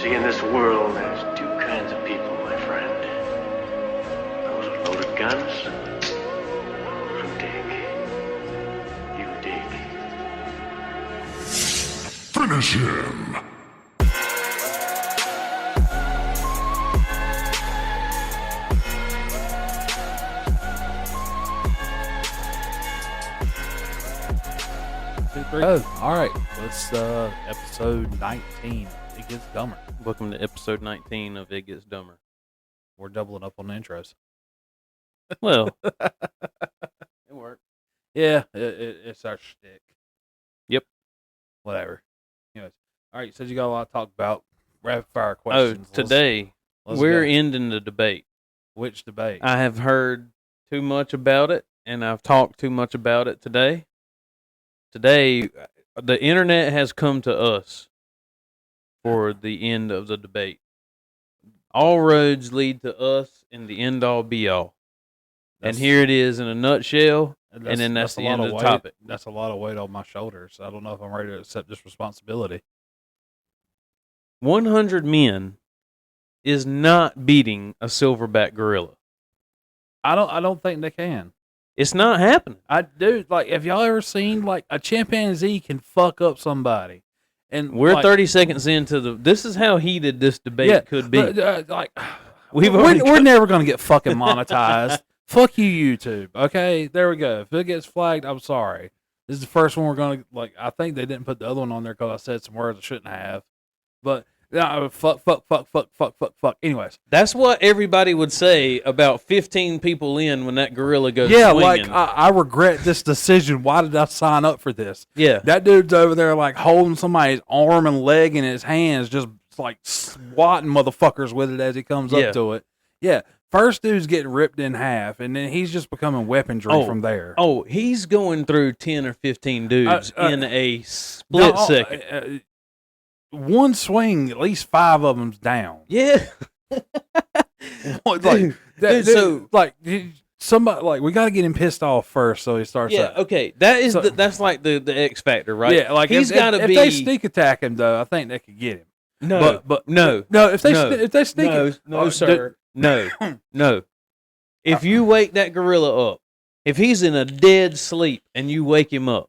See, in this world, there's two kinds of people, my friend. Those with loaded guns, those who dig. You dig. Finish him! Oh, all right. Let's episode 19. It gets dumber. Welcome to episode 19 of It Gets Dumber. We're doubling up on the intros. Well, it worked. Yeah, it's our shtick. Yep. Whatever. Anyways, all right. So you got a lot to talk about. Rapid fire Oh, questions. today Let's we're go. ending the debate. Which debate? I have heard too much about it, and I've talked too much about it today. Today, the internet has come to us for the end of the debate. All roads lead to us in the end all be all. And here it is in a nutshell, and then that's the a lot end of the weight. topic. That's a lot of weight on my shoulders. I don't know if I'm ready to accept this responsibility. 100 men is not beating a silverback gorilla. I don't think they can. It's not happening. Dude, like, have y'all ever seen like a chimpanzee can fuck up somebody? And We're like, 30 seconds into the. This is how heated this debate could be. Like, We're we're never gonna get fucking monetized. Fuck you, YouTube. Okay, there we go. If it gets flagged, I'm sorry. This is the first one we're gonna like. I think they didn't put the other one on there because I said some words I shouldn't have. But fuck. Anyways, That's what everybody would say about 15 people in when that gorilla goes yeah, swinging. like I regret this decision. Why did I sign up for this? Yeah. That dude's over there like holding somebody's arm and leg in his hands, just like swatting motherfuckers with it as he comes Yeah. up to it. Yeah. First dude's getting ripped in half, and then he's just becoming weaponry from there. Oh, he's going through 10 or 15 dudes in a split second. One swing, at least 5 of them's down. Yeah. Like, dude, so- like somebody, like, we got to get him pissed off first, so he starts. Yeah, okay. That is So- that's like the X factor, right? Yeah, like he's if, got to if be. they sneak attack him, though, I think they could get him. no, but no. if they No. if they sneak, No, sir. No, no. If you wake that gorilla up, if he's in a dead sleep and you wake him up,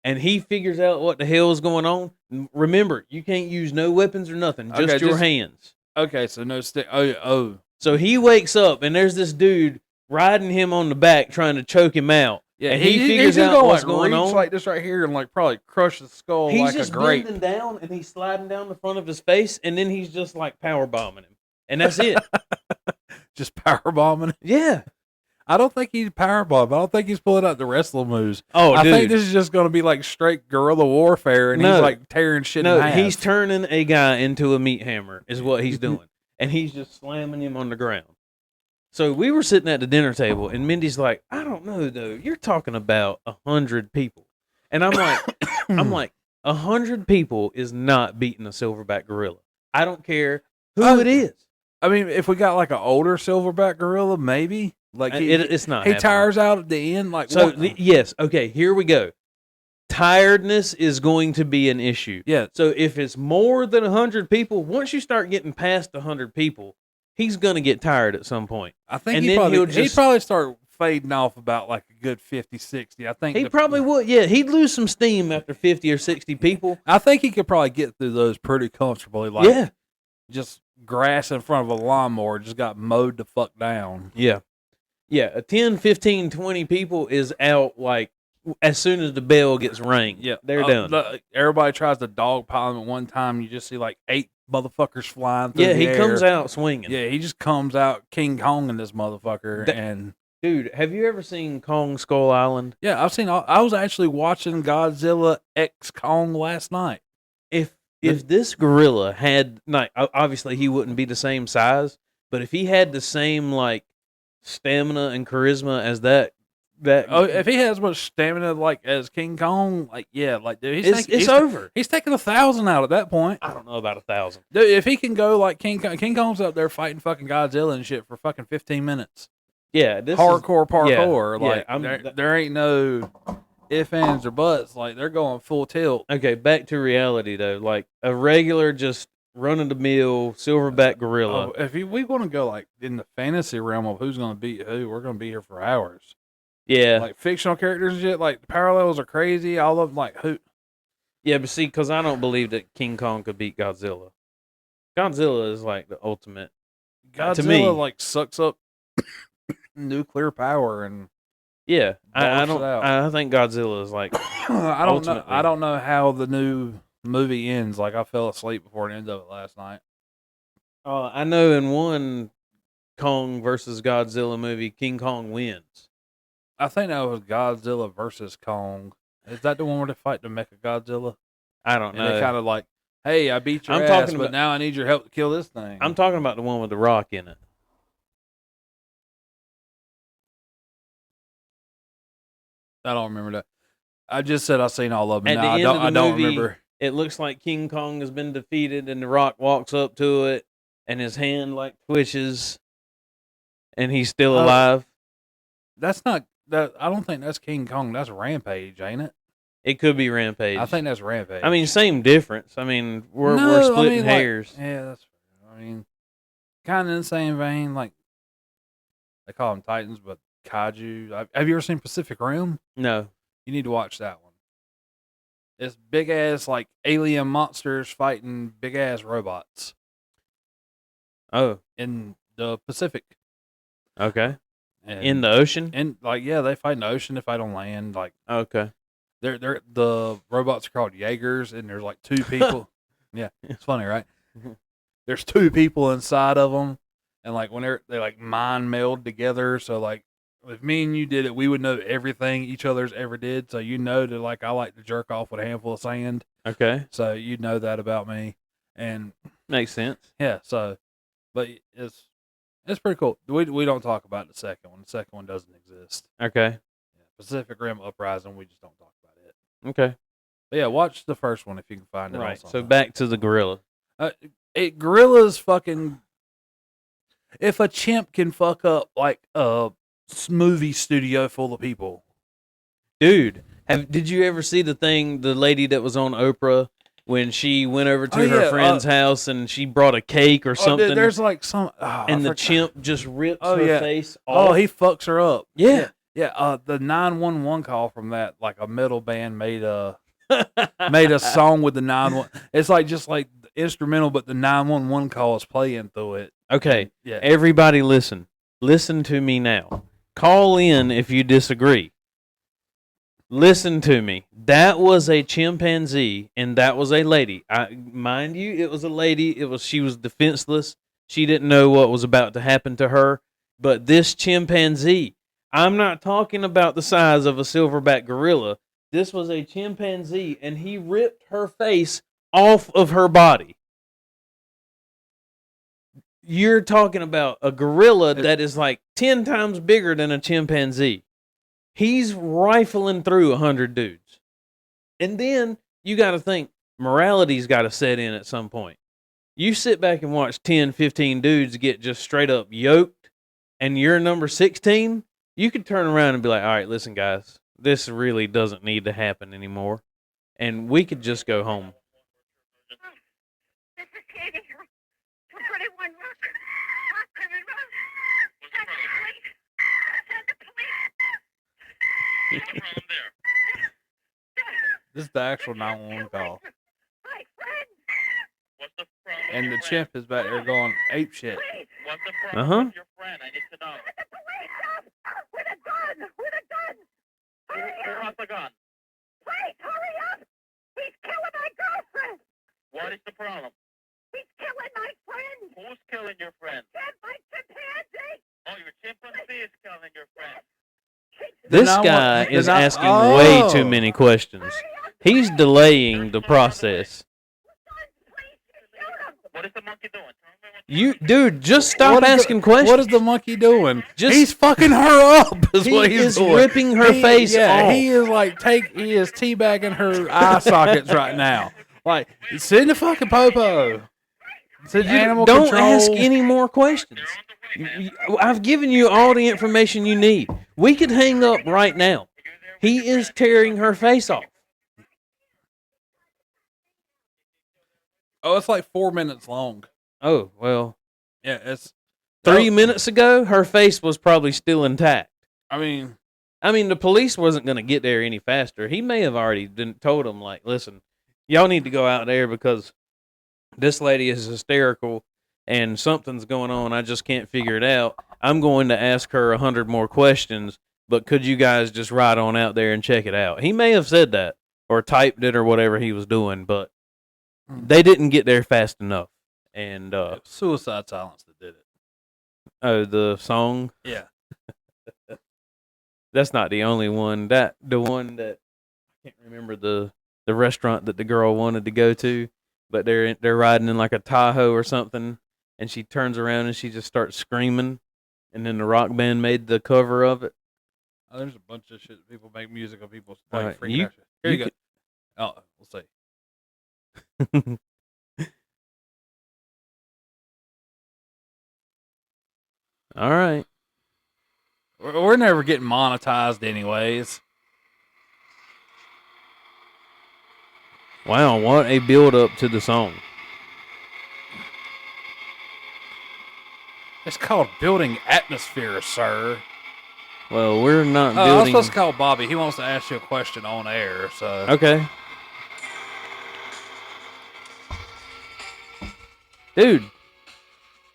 and he figures out what the hell is going on, remember, you can't use no weapons or nothing, just Okay, your just- hands. okay, so no stick. Oh, So he wakes up, and there's this dude riding him on the back trying to choke him out. yeah. And he figures he's just out gonna, what's like, going reach on. like this right here, and like probably crush the skull He's like just a grape. bending down, and he's sliding down the front of his face, and then he's just like power bombing him. And that's it. Just power bombing. Yeah. I don't think he's power bomb. I don't think he's pulling out the wrestler moves. Oh, I dude. think this is just going to be like straight guerrilla warfare, and No. he's like tearing shit in No, half. he's turning a guy into a meat hammer is what he's doing. And he's just slamming him on the ground. So we were sitting at the dinner table, and Mindy's like, I don't know, though. You're talking about 100 people. And I'm like, 100 people is not beating a silverback gorilla. I don't care who it is. I mean, if we got like an older silverback gorilla, maybe like It's not he happening. tires out at the end. Like, So, what? yes, okay, here we go. Tiredness is going to be an issue. Yeah, So if it's more than 100 people, once you start getting past 100 people, he's going to get tired at some point. I think and he then probably he'll he'd probably start fading off about like a good 50, 60. I think He probably would. Yeah, he'd lose some steam after 50 or 60 people. I think he could probably get through those pretty comfortably. Like, Yeah. just grass in front of a lawnmower just got mowed the fuck down. Yeah. Yeah, a 10, 15, 20 people is out like as soon as the bell gets rang. Yeah, They're done. Everybody tries to dogpile him at one time. You just see like 8 motherfuckers flying through Yeah, the he air. comes out swinging. Yeah, he just comes out King Kong in this motherfucker. That- and Dude, have you ever seen Kong Skull Island? yeah, I've seen. I was actually watching Godzilla X Kong last night. If this gorilla had, like, obviously he wouldn't be the same size, but if he had the same like stamina and charisma as that Oh, if he has as much stamina like as King Kong, like yeah, like dude, it's over. He's taking 1,000 out at that point. I don't know about 1,000. Dude, if he can go like King Kong's up there fighting fucking Godzilla and shit for fucking 15 minutes. Yeah, this Hardcore is, parkour. yeah, like I'm- there ain't no ifs, ands, or buts. Like they're going full tilt. Okay, back to reality though. Like a regular just run of the mill silverback gorilla. Oh, if we want to go like in the fantasy realm of who's going to beat who, we're going to be here for hours. Yeah, Like fictional characters and shit, like the parallels are crazy. All of them, like who? yeah, but see, because I don't believe that King Kong could beat Godzilla. Godzilla is like the ultimate. Godzilla to me, like sucks up nuclear power and yeah, I barfs don't. it out. I think Godzilla is like. I don't know. Ultimately. I don't know how the new movie ends. Like I fell asleep before the end of it last night. I know in one Kong versus Godzilla movie, King Kong wins. I think that was Godzilla versus Kong. Is that the one where they fight the Mecha Godzilla? I don't And they know. kind of like, hey, I beat your I'm ass, talking but about- now I need your help to kill this thing. I'm talking about the one with the Rock in it. I don't remember that. I just said I seen all of them. At the Now, end of the I don't movie, remember. It looks like King Kong has been defeated, and the Rock walks up to it, and his hand like twitches, and he's still Oh. alive. That's not that. I don't think that's King Kong. That's Rampage, ain't it? It could be Rampage. I think that's Rampage. I mean, same difference. I mean, we're No, splitting like, hairs. yeah, that's. I mean, kind of in the same vein. Like they call them Titans, but kaiju. Have you ever seen Pacific Rim? No. You need to watch that one. It's big ass like alien monsters fighting big ass robots Oh, in the Pacific. okay. And, In the ocean. and like yeah, they fight in the ocean. They fight on land. Like Okay. they're the robots are called Jaegers, and there's like two people. Yeah, it's funny, right? There's two people inside of them, and like when they like mind meld together. So like if me and you did it, we would know everything each other's ever did. So you know that like I like to jerk off with a handful of sand. Okay. So you know that about me, and Makes sense. yeah. So, but it's pretty cool. We don't talk about the second one. The second one doesn't exist. Okay. Yeah, Pacific Rim Uprising. We just don't talk about it. Okay. But yeah, watch the first one if you can find it. on Right. So something. back to the gorilla. Gorilla's fucking. If a chimp can fuck up like a movie studio full of people, Dude, did you ever see the lady that was on Oprah when she went over to Oh, her yeah, friend's house and she brought a cake or something, there's like some. and the chimp just rips Oh, her yeah. face Oh, off? he fucks her up. Yeah. Yeah. The 911 call from that, like a metal band made a song with the 911. It's like just like the instrumental, but the 911 call is playing through it. Okay, Yeah. everybody listen. Listen to me now. Call in if you disagree. Listen to me. That was a chimpanzee, and that was a lady. Mind you, it was a lady. She was defenseless. She didn't know what was about to happen to her. But this chimpanzee, I'm not talking about the size of a silverback gorilla. This was a chimpanzee, and he ripped her face off of her body. You're talking about a gorilla that is like 10 times bigger than a chimpanzee. He's rifling through 100 dudes. And then you got to think, morality's got to set in at some point. You sit back and watch 10, 15 dudes get just straight up yoked, and you're number 16, you could turn around and be like, all right, listen, guys, this really doesn't need to happen anymore. And we could just go home. This is Katie from 21 Rock. Criminal Road. Send the police. Send the police. What's the problem there? This is the actual 911 call. My friend, What's the problem? And with the your friend? chimp is back there going ape shit. please. What's the problem Uh-huh. with your friend? I need to know. Send the police up with a gun. With a gun. Hurry Who up. has the gun? Please, hurry up. He's killing my girlfriend. What is the problem? He's killing my friend. Who's killing your friend? My chimpanzee. Oh, your chimpanzee is killing your friend. This Then I guy want- is then I- asking way Oh. too many questions. He's delaying the process. What is the monkey doing? Tell me what You, dude, just stop What is asking the, questions. What is the monkey doing? Just- He's fucking her up. Is He what he's is doing. ripping her face yeah, off. he is like he is teabagging her eye sockets right now. Like send the fucking popo. Send animal Don't control. ask any more questions. I've given you all the information you need. We could hang up right now. He is tearing her face off. Oh, it's like 4 minutes long. Oh, well, Yeah, it's 3 minutes ago, her face was probably still intact. I mean, The police wasn't going to get there any faster. He may have already told them, like, listen, y'all need to go out there because this lady is hysterical and something's going on. I just can't figure it out. I'm going to ask her 100 more questions, but could you guys just ride on out there and check it out? He may have said that or typed it or whatever he was doing, but they didn't get there fast enough. And, Suicide Silence that did it. oh, the song? Yeah. That's not the only one. The one that I can't remember the restaurant that the girl wanted to go to, but they're riding in like a Tahoe or something, and she turns around and she just starts screaming, and then the rock band made the cover of it. Oh, there's a bunch of shit. People make music of people All like right, freaking you- out. Here you you go. Oh, we'll see. All right. We're never getting monetized, anyways. Wow, what a build up to the song. It's called building atmosphere, sir. Well, we're not I was building. supposed to call Bobby. He wants to ask you a question on air. So Okay. Dude,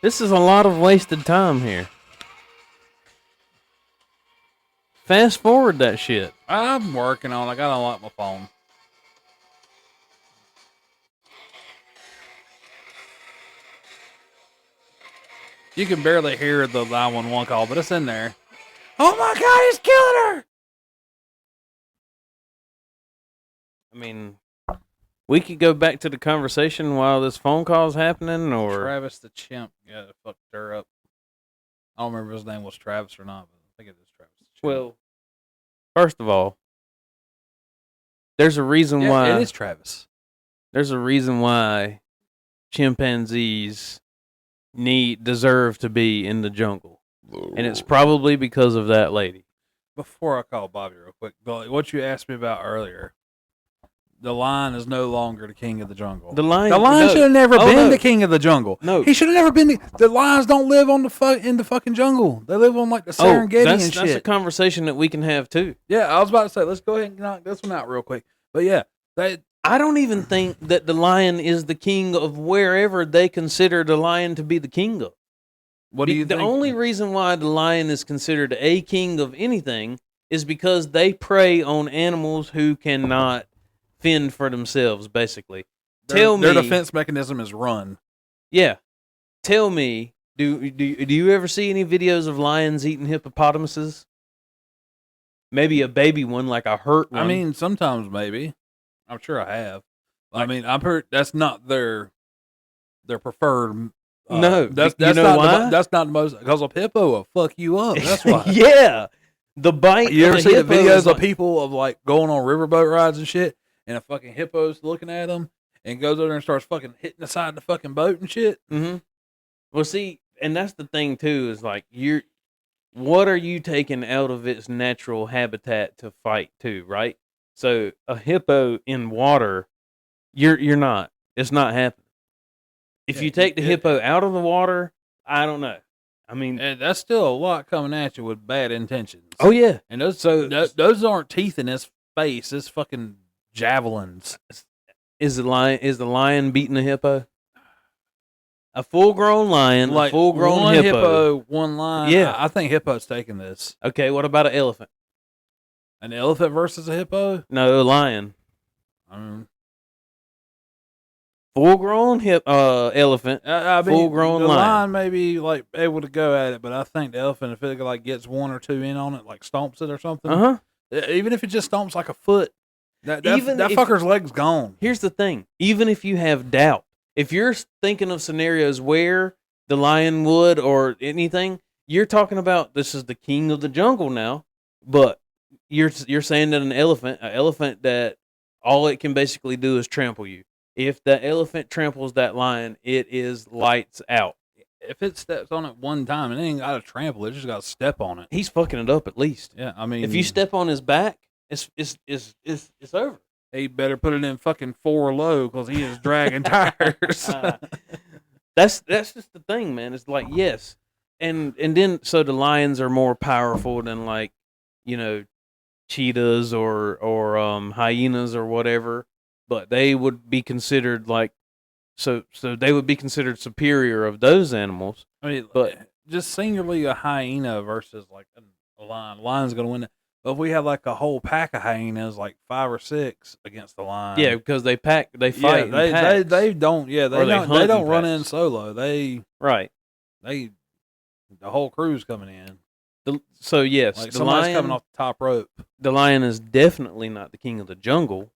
this is a lot of wasted time here. Fast forward that shit. I'm working on it. I got to unlock my phone. You can barely hear the 911 call, but it's in there. Oh my God, he's killing her! I mean, we could go back to the conversation while this phone call's happening, or Travis the chimp. Yeah, fucked her up. I don't remember if his name was Travis or not, but I think it is Travis the chimp. well, first of all, there's a reason yeah, why it is Travis. there's a reason why chimpanzees deserve to be in the jungle, and it's probably because of that lady. Before I call Bobby real quick, what you asked me about earlier, the lion is no longer the king of the jungle. The lion, should have never Oh, been no. the king of the jungle. No. He should have never been. The lions don't live on in the fucking jungle. They live on like the Serengeti that's, and that's a shit. conversation that we can have too. Yeah, I was about to say, let's go ahead and knock this one out real quick. But yeah, I don't even think that the lion is the king of wherever they consider the lion to be the king of. what do you The think? only reason why the lion is considered a king of anything is because they prey on animals who cannot fend for themselves, basically. Tell their me, defense mechanism is run. yeah. Tell me, do you ever see any videos of lions eating hippopotamuses? Maybe a baby one, like a hurt one. I mean, sometimes maybe. I'm sure I have. I mean, I'm heard that's not their preferred. No, that's you know not why? that's not the most because a hippo will fuck you up. That's why. yeah. The bite. You of ever a see the hippo is videos like- of people of like going on riverboat rides and shit, and a fucking hippo's looking at them and goes over there and starts fucking hitting the side of the fucking boat and shit? Mm-hmm. Well, see, and that's the thing too, is like what are you taking out of its natural habitat to fight too, right? So a hippo in water, you're not. It's not happening. If Yeah, you take the it- hippo out of the water, I don't know. I mean, And that's still a lot coming at you with bad intentions. oh yeah. And those aren't teeth in his face. It's fucking javelins. Is the lion beating a hippo? A full-grown lion, a full-grown one hippo. one lion. Yeah. I think hippo's taking this. Okay, what about an elephant? An elephant versus a hippo. No, a lion. I mean, Full-grown elephant. I mean, Full-grown the lion. lion may be like able to go at it, but I think the elephant, if it like gets one or two in on it, like stomps it or something, Uh-huh. even if it just stomps like a foot, that Even that if- fucker's leg's gone. Here's the thing. Even if you have doubt, if you're thinking of scenarios where the lion would or anything, you're talking about this is the king of the jungle now, but you're saying that an elephant that all it can basically do is trample you. If the elephant tramples that lion, it is lights out. If it steps on it one time, it ain't got to trample. It just got to step on it. He's fucking it up at least. Yeah, I mean, If you step on his back, it's over. he better put it in fucking 4 low because he is dragging tires. That's just the thing, man. It's like, yes, and then so the lions are more powerful than, like, cheetahs or hyenas or whatever, but they would be considered like so they would be considered superior of those animals. I mean, But- just singularly a hyena versus like a lion. Lion's gonna win it. But if we have like a whole pack of hyenas, like 5 or 6 against the lion, Yeah, because they fight. yeah, In packs. they don't. Yeah, Or they they don't. hunt They in don't run in packs. solo. They Right. the whole crew's coming in. So yes, Like the somebody's lion. coming off the top rope. The lion is definitely not the king of the jungle,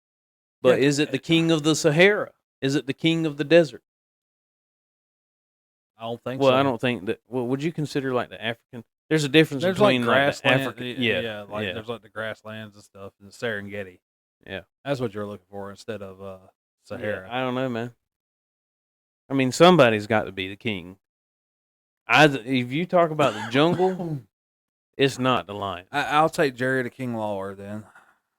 but Yeah, is it the king of the Sahara? Is it the king of the desert? I don't think Well, so. I don't think that. Well, would you consider like the African? There's a difference There's between like like the grassland. African. Yeah, like yeah. there's like the grasslands and stuff in the Serengeti. Yeah. That's what you're looking for instead of Sahara. Yeah, I don't know, man. I mean, somebody's got to be the king. If you talk about the jungle, it's not the lion. I'll take Jerry the King Lawler then.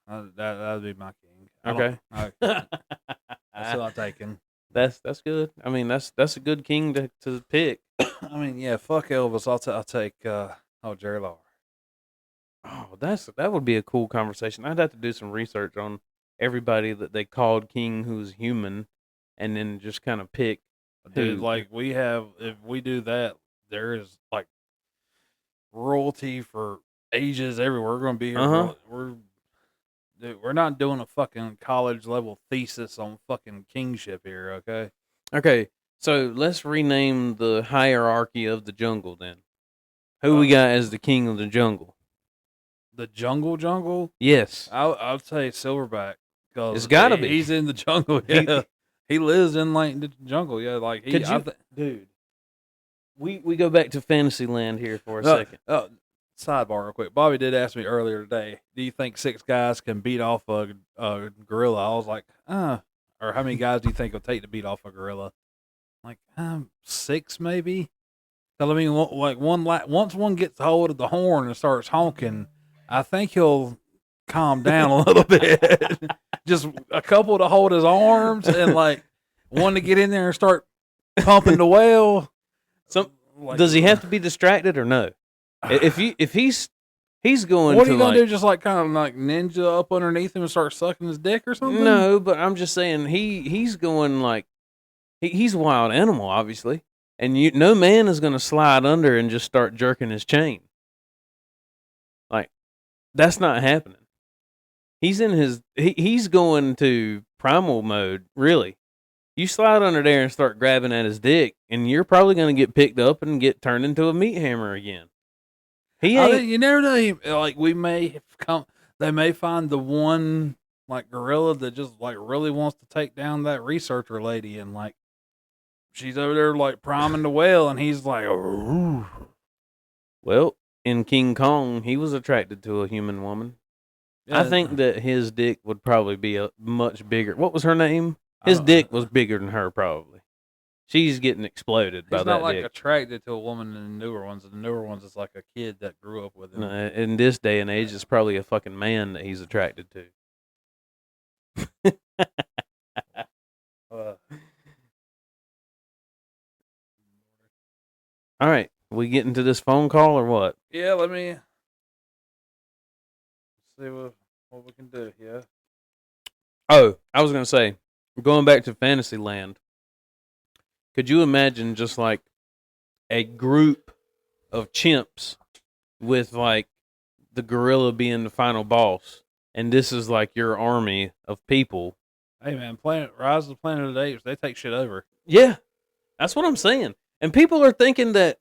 That'd be my king. Okay. That's who I'm taking. That's good. I mean, that's a good king to pick. I mean, yeah, fuck Elvis. I'll take Jerry Lawler. Oh, that would be a cool conversation. I'd have to do some research on everybody that they called king who's human, and then just kind of pick. Dude, Who- like we have, if we do that, there is like royalty for ages everywhere. We're gonna be here. Uh-huh. Dude, we're not doing a fucking college level thesis on fucking kingship here, okay? Okay, so let's rename the hierarchy of the jungle then. Who we got as the king of the jungle? The jungle. Yes. I'll say Silverback because It's gotta be. He's in the jungle. He- Yeah, he lives in like the jungle. Yeah, like he. Could I you, thi- dude? We go back to Fantasyland here for a Uh, second. Sidebar, real quick. Bobby did ask me earlier today, do you think 6 guys can beat off a gorilla? I was like, or how many guys do you think it'll take to beat off a gorilla? Like, 6 maybe. Because I mean, once one gets hold of the horn and starts honking, I think he'll calm down a little bit. Just a couple to hold his arms and like one to get in there and start pumping the whale. So, Like, does he have to be distracted or no? If he's going What are to you gonna like, do? Just like kind of like ninja up underneath him and start sucking his dick or something? no, but I'm just saying he's going like he's a wild animal, obviously, and no man is going to slide under and just start jerking his chain. Like, that's not happening. He's in he's going to primal mode. Really, you slide under there and start grabbing at his dick, and you're probably going to get picked up and get turned into a meat hammer again. He ain't. You never know. Like we may have come. They may find the one like gorilla that just like really wants to take down that researcher lady, and like she's over there like priming the whale, and he's like, "Ooh." Well, in King Kong, he was attracted to a human woman. I think that his dick would probably be a much bigger. What was her name? His don't dick know. was bigger than her, probably. She's getting exploded by He's that not like dick. attracted to a woman in the newer ones. The newer ones is like a kid that grew up with him. No, in this day and age, it's probably a fucking man that he's attracted to. Uh, All right, we get into this phone call or what? yeah, let me see what we can do here. Oh, I was gonna say, going back to Fantasyland. Could you imagine just like a group of chimps with like the gorilla being the final boss, and this is like your army of people? Hey man, Rise of the Planet of the Apes, they take shit over. Yeah, that's what I'm saying. And people are thinking that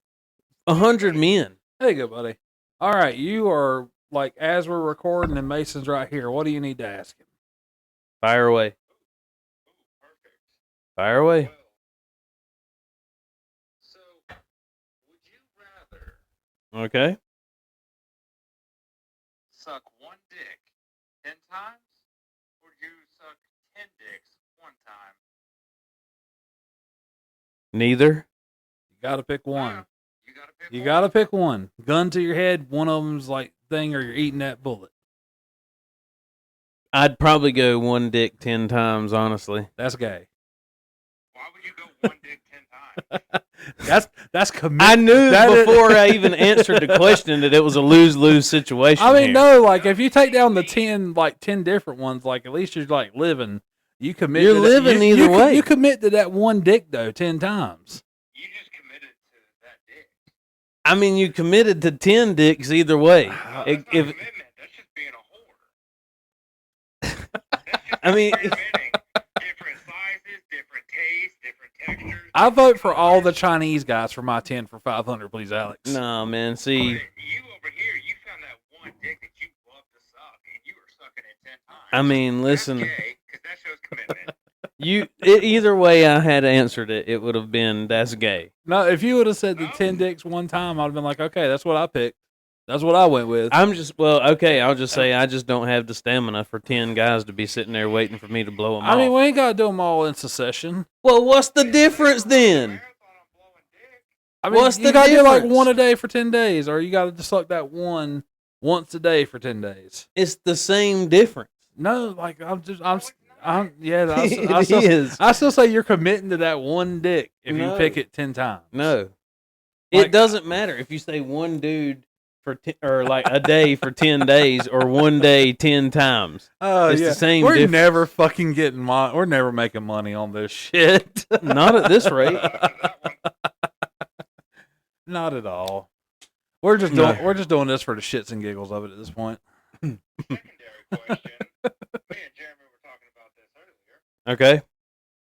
100 men. There you go, buddy. All right, you are like as we're recording, and Mason's right here. What do you need to ask him? Fire away. Fire away. So, would you rather Okay. suck one dick 10 times, or do you suck 10 dicks one time? Neither. You got to pick one. You gotta pick You one. got to pick one. Gun to your head. One of them's like thing, or you're eating that bullet. I'd probably go one dick 10 times, honestly. That's gay. Why would you go one dick 10 times? That's commitment. I knew before I even answered the question that it was a lose-lose situation. I mean, here. no, like if you take down the 10 different ones, like at least you're like living. You commit. You're to living either way. You commit to that one dick though 10 times. You just committed to that dick. I mean, you committed to 10 dicks either way. No, that's If- not if- commitment. That's just being a whore. That's just I mean- committing. Different sizes, different tastes, different textures. I vote for all the Chinese guys for my 10 for 500, please, Alex. No, man. But See, you over here, you found that one dick that you love to suck, and you were sucking it 10 times. I mean, listen. That's gay, 'cause that shows commitment. Either way I had answered it, it would have been that's gay. No, if you would have said the No. 10 dicks one time, I'd have been like, okay, that's what I picked. That's what I went with. I'm just okay. I'll just say I just don't have the stamina for 10 guys to be sitting there waiting for me to blow them I mean, off. we ain't got to do them all in succession. Well, what's the difference then? Marathon on blowing dick. I mean, What's you the got to do like difference? one a day for 10 days, or you got to just suck that one once a day for 10 days. It's the same difference. No, like yeah, It is. I still say you're committing to that one dick if you No. pick it 10 times. No, Like- it doesn't matter if you say one dude for or like a day for 10 days or one day 10 times. Oh, It's the same We're difference. never fucking getting we're never making money on this shit. Not at this rate. That one. Not at all. We're just No. doing this for the shits and giggles of it at this point. Secondary question. Me and Jeremy were talking about this earlier. Okay.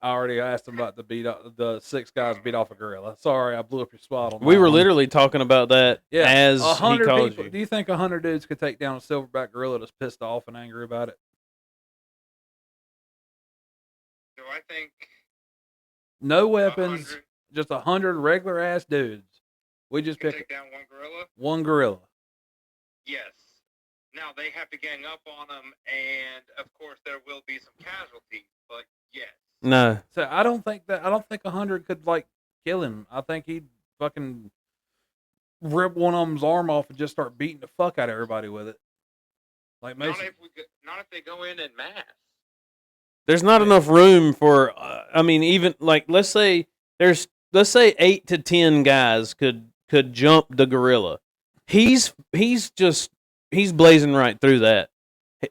I already asked him about the 6 guys beat off a gorilla. Sorry, I blew up your spot on We that were one. literally talking about that as he 100 called people. you. Do you think 100 dudes could take down a silverback gorilla that's pissed off and angry about it? Do I think No weapons, 100 just 100 regular ass dudes. We just can pick take down one gorilla? one gorilla. Yes. Now they have to gang up on them, and of course there will be some casualties. But yes. No. So I don't think 100 could like kill him. I think he'd fucking rip one of them's arm off and just start beating the fuck out of everybody with it. Like Not Mason. if they go in mass. There's not enough room for I mean even like let's say 8 to 10 guys could jump the gorilla. He's blazing right through that.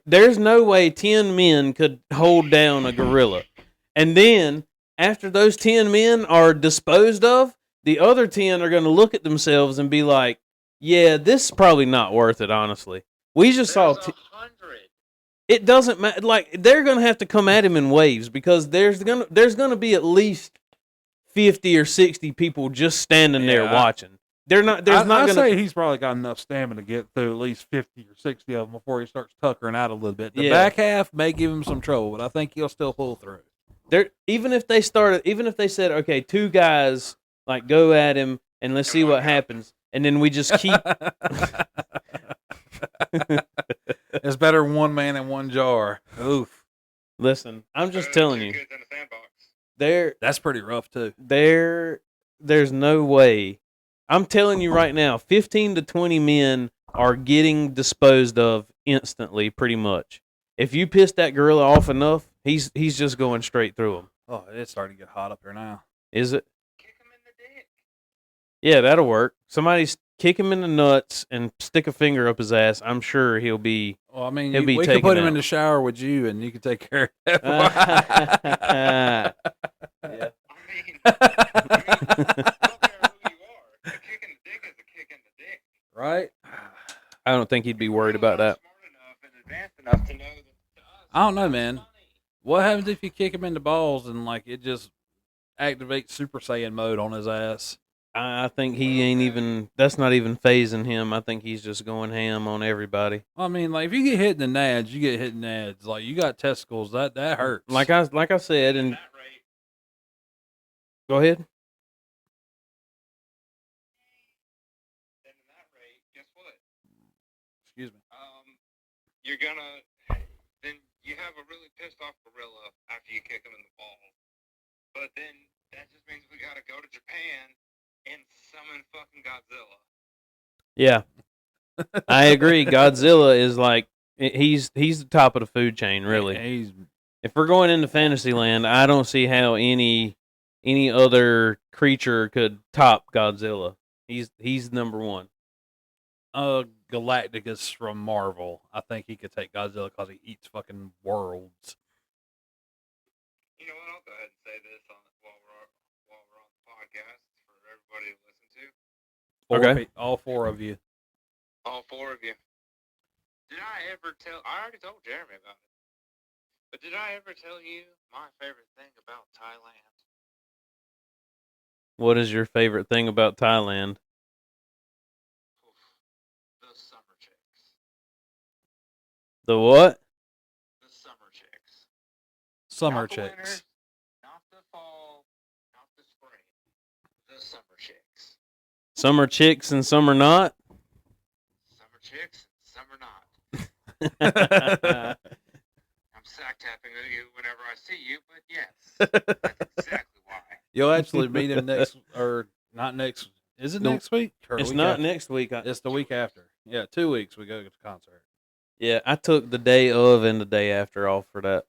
There's no way 10 men could hold down a gorilla. And then after those 10 men are disposed of, the other 10 are going to look at themselves and be like, "Yeah, this is probably not worth it, honestly." We just saw There's 100. it doesn't matter. Like they're gonna have to come at him in waves because there's gonna be at least 50 or 60 people just standing there Yeah. watching. There's not I gonna. say he's probably got enough stamina to get through at least 50 or 60 of them before he starts tuckering out a little bit. The Yeah. back half may give him some trouble, but I think he'll still pull through. Even if they said, okay, 2 guys like go at him and let's see what happens, and then we just keep. It's better one man in one jar. Oof. Listen, I'm just Better than telling two you, kids in a sandbox. That's pretty rough too. there's no way. I'm telling you right now, 15 to 20 men are getting disposed of instantly, pretty much. If you piss that gorilla off enough, he's just going straight through him. Oh, it's starting to get hot up here now. Is it? Kick him in the dick. Yeah, that'll work. Somebody kick him in the nuts and stick a finger up his ass. I'm sure he'll be. Well, I mean, He'll be we could taken put him out. in the shower with you, and you could take care of Yeah. it. I mean, don't care who you are. A kick in the dick is a kick in the dick. Right? I don't think he'd be worried about that. Smart enough and advanced enough to know that to us, I don't know, it's man. funny. What happens if you kick him in the balls and like it just activates Super Saiyan mode on his ass? I think he ain't even. That's not even phasing him. I think he's just going ham on everybody. I mean, like if you get hit in the nads, you get hit in the nads. Like you got testicles, that hurts. Like I said, and That rate, go ahead. then at that rate, guess what? Excuse me. You're gonna then you have a really pissed off gorilla after you kick him in the balls. But then that just means we gotta go to Japan and summon fucking Godzilla. Yeah, I agree. Godzilla is like He's the top of the food chain, really. He's If we're going into Fantasyland, I don't see how any other creature could top Godzilla. He's number one. Galacticus from Marvel. I think he could take Godzilla because he eats fucking worlds. You know what? I'll go ahead and say this while we're on the podcast for everybody to listen to. Okay. All four of you. All four of you. Did I ever tell? I already told Jeremy about it. But did I ever tell you my favorite thing about Thailand? What is your favorite thing about Thailand? Oof. The summer chicks. The what? The summer chicks. Summer Not the chicks. winter, not the fall, not the spring. The summer chicks. Some are chicks and some are not. Summer chicks, summer not. I'm sack tapping at you whenever I see you, but yes, that's exactly why. You'll actually meet him next, or not next. Is it No, next week? Or the It's week not after? next week. It's the week after. Yeah, 2 weeks we go to the concert. Yeah, I took the day of and the day after off for that.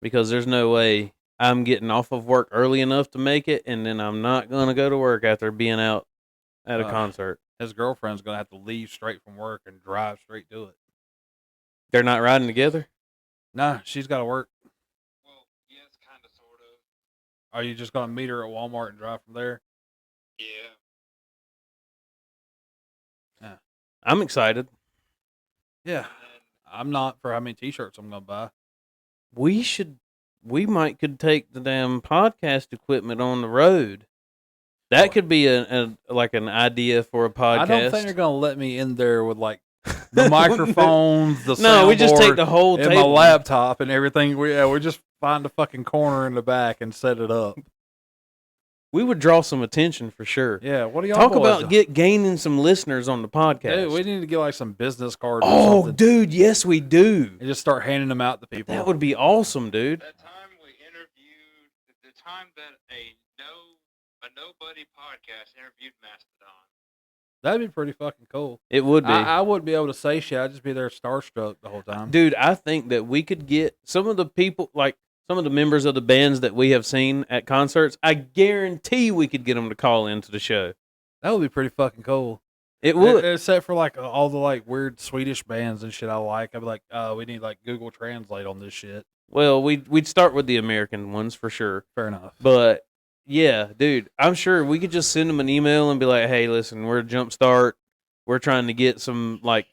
Because there's no way I'm getting off of work early enough to make it, and then I'm not going to go to work after being out at a concert. His girlfriend's gonna have to leave straight from work and drive straight to it. They're not riding together? Nah, she's got to work. Well, yes, kind of, sort of. Are you just gonna meet her at Walmart and drive from there? Yeah. I'm excited. Yeah, I'm not for how many T-shirts I'm gonna buy. We could take the damn podcast equipment on the road. That could be like an idea for a podcast. I don't think they're gonna let me in there with like the microphones, the No, we just take soundboard, the whole and my table. laptop and everything. We just find a fucking corner in the back and set it up. We would draw some attention for sure. Yeah, what do y'all Talk boys about do? gaining some listeners on the podcast. Dude, we need to get like some business cards or Oh, something dude, yes, we do. and just start handing them out to people. That would be awesome, dude. That time we interviewed, the time that a nobody podcast interviewed Mastodon. That'd be pretty fucking cool. It would be. I wouldn't be able to say shit. I'd just be there starstruck the whole time. Dude, I think that we could get some of the people, like some of the members of the bands that we have seen at concerts. I guarantee we could get them to call into the show. That would be pretty fucking cool. It would. Except for like all the like weird Swedish bands and shit I like. I'd be like, we need like Google Translate on this shit. Well, we'd start with the American ones for sure. Fair enough. But yeah, dude, I'm sure we could just send them an email and be like, "Hey, listen, we're Jumpstart. We're trying to get some like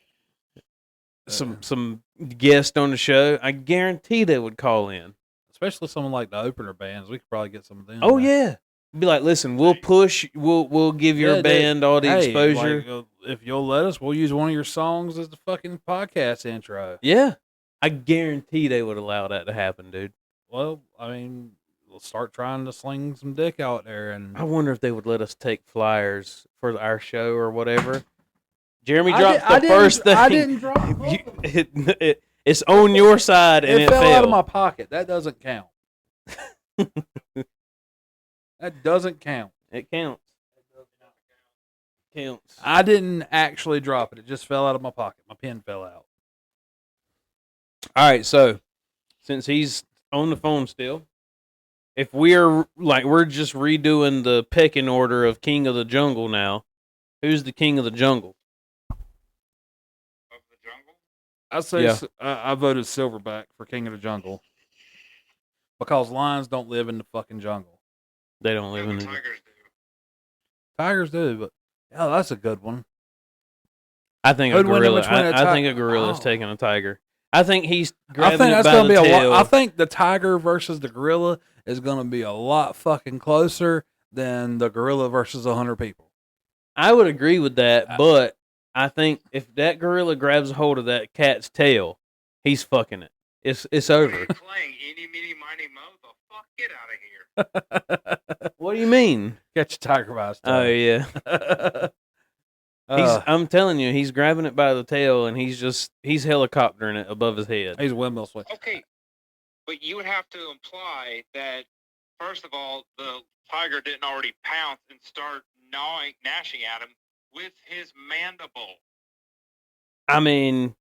some guest on the show." I guarantee they would call in. Especially someone like the opener bands. We could probably get some of them. Oh yeah, be like, "Listen, we'll push. We'll give your Yeah, band all the Hey, exposure." like, if you'll let us, we'll use one of your songs as the fucking podcast intro. Yeah, I guarantee they would allow that to happen, dude. Well, I mean, we'll start trying to sling some dick out there, and I wonder if they would let us take flyers for our show or whatever. Jeremy I dropped the first thing. I didn't drop it. It's on your side and it fell fell. out of my pocket. That doesn't count. That doesn't count. It counts. Counts. I didn't actually drop it. It just fell out of my pocket. My pen fell out. All right, so since he's on the phone still, if we're just redoing the pecking order of King of the Jungle now, who's the King of the Jungle? Of the jungle? I say Yeah. I voted Silverback for King of the Jungle because lions don't live in the fucking jungle. They don't live No, in the the tigers do. Tigers do, but yeah, that's a good one. I think a Who'd win in gorilla. between a I think ti- a gorilla's Oh. taking a tiger. I think he's I grabbing think it that's by gonna the be tail. a lot. I think the tiger versus the gorilla is gonna be a lot fucking closer than the gorilla versus 100 people. I would agree with that, but I think if that gorilla grabs a hold of that cat's tail, he's fucking it. It's What over. are you playing? Eeny, meeny, miny, mo? The fuck? Get out of here. What do you mean? Catch a tiger by his Oh tail. yeah. Uh, I'm telling you, he's grabbing it by the tail and he's helicoptering it above his head. he's windmill swing. Okay, but you would have to imply that, first of all, the tiger didn't already pounce and start gnashing at him with his mandible. I mean,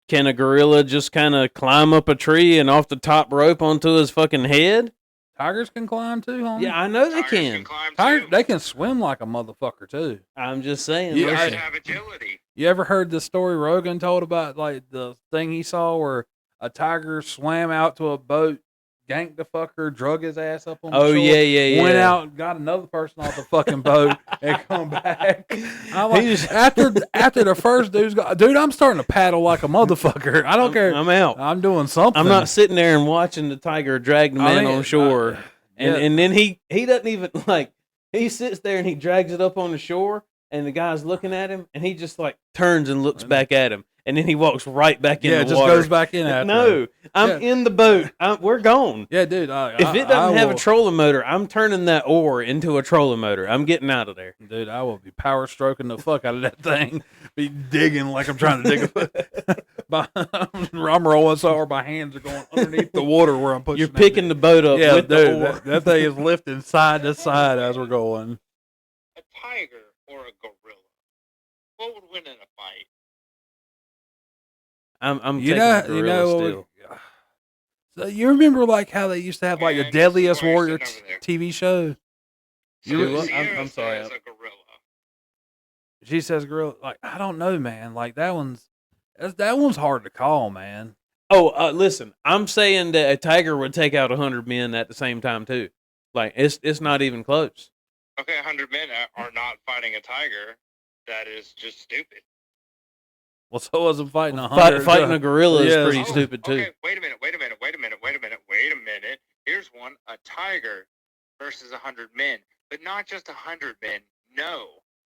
Can a gorilla just kind of climb up a tree and off the top rope onto his fucking head? Tigers can climb too, homie. Yeah, I know they Tigers can. climb Tigers, too. they can swim like a motherfucker too. I'm just saying. Yeah, Tigers listen. have agility. You ever heard the story Rogan told about like the thing he saw where a tiger swam out to a boat, ganked the fucker, drug his ass up on the Oh shore, yeah. went out, got another person off the fucking boat, and come back. I'm like, He's- after the first dude's got, dude, I'm starting to paddle like a motherfucker. I don't care. I'm out. I'm doing something. I'm not sitting there and watching the tiger drag the man on shore, yeah. and then he doesn't even like. He sits there and he drags it up on the shore, and the guy's looking at him, and he just like turns and looks back at him, and then he walks right back in Yeah, the it just water. goes back in after. No, I'm Yeah. in the boat. We're gone. Yeah, dude. If it doesn't have a trolling motor, I'm turning that oar into a trolling motor. I'm getting out of there. dude, I will be power stroking the fuck out of that thing. Be digging like I'm trying to dig I'm rolling so hard my hands are going underneath the water where I'm pushing. You're that picking thing. the boat up Yeah, with dude, the oar. that thing is lifting side to side as we're going. A tiger or a gorilla? What would win in a fight? I'm You taking know, the gorilla still. So you remember like how they used to have like the Man, Deadliest why are you Warrior sitting over there? TV show? You what? Sierra I'm sorry. says a gorilla. She says, "Girl, like I don't know, man. Like that one's hard to call, man." Oh, listen, I'm saying that a tiger would take out 100 men at the same time too. Like it's not even close. Okay, 100 men are not fighting a tiger. That is just stupid. Well, so wasn't fighting 100. Fighting a gorilla is Yeah, pretty it's- stupid too. Okay, wait a minute. Here's one: a tiger versus 100 men, but not just 100 men. No,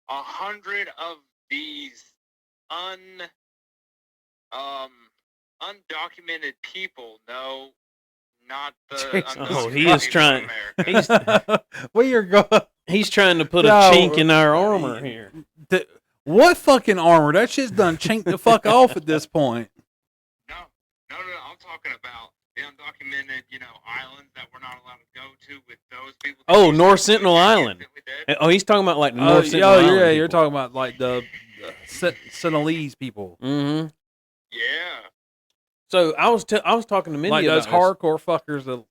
100 of these undocumented people. No, not the undocumented Oh, he is people trying- in America. Where you're going? He's trying to put a No, chink in our armor here. What fucking armor? That shit's done chinked the fuck off at this point. No. I'm talking about the undocumented, islands that we're not allowed to go to with those people. that Oh, used to North go Sentinel to Island. instantly dead. Oh, he's talking about like the Oh, North Sentinel Island. yeah, you're talking about like the Sentinelese people, Mm-hmm. Yeah. So I was talking to Mindy like about those this. hardcore fuckers that.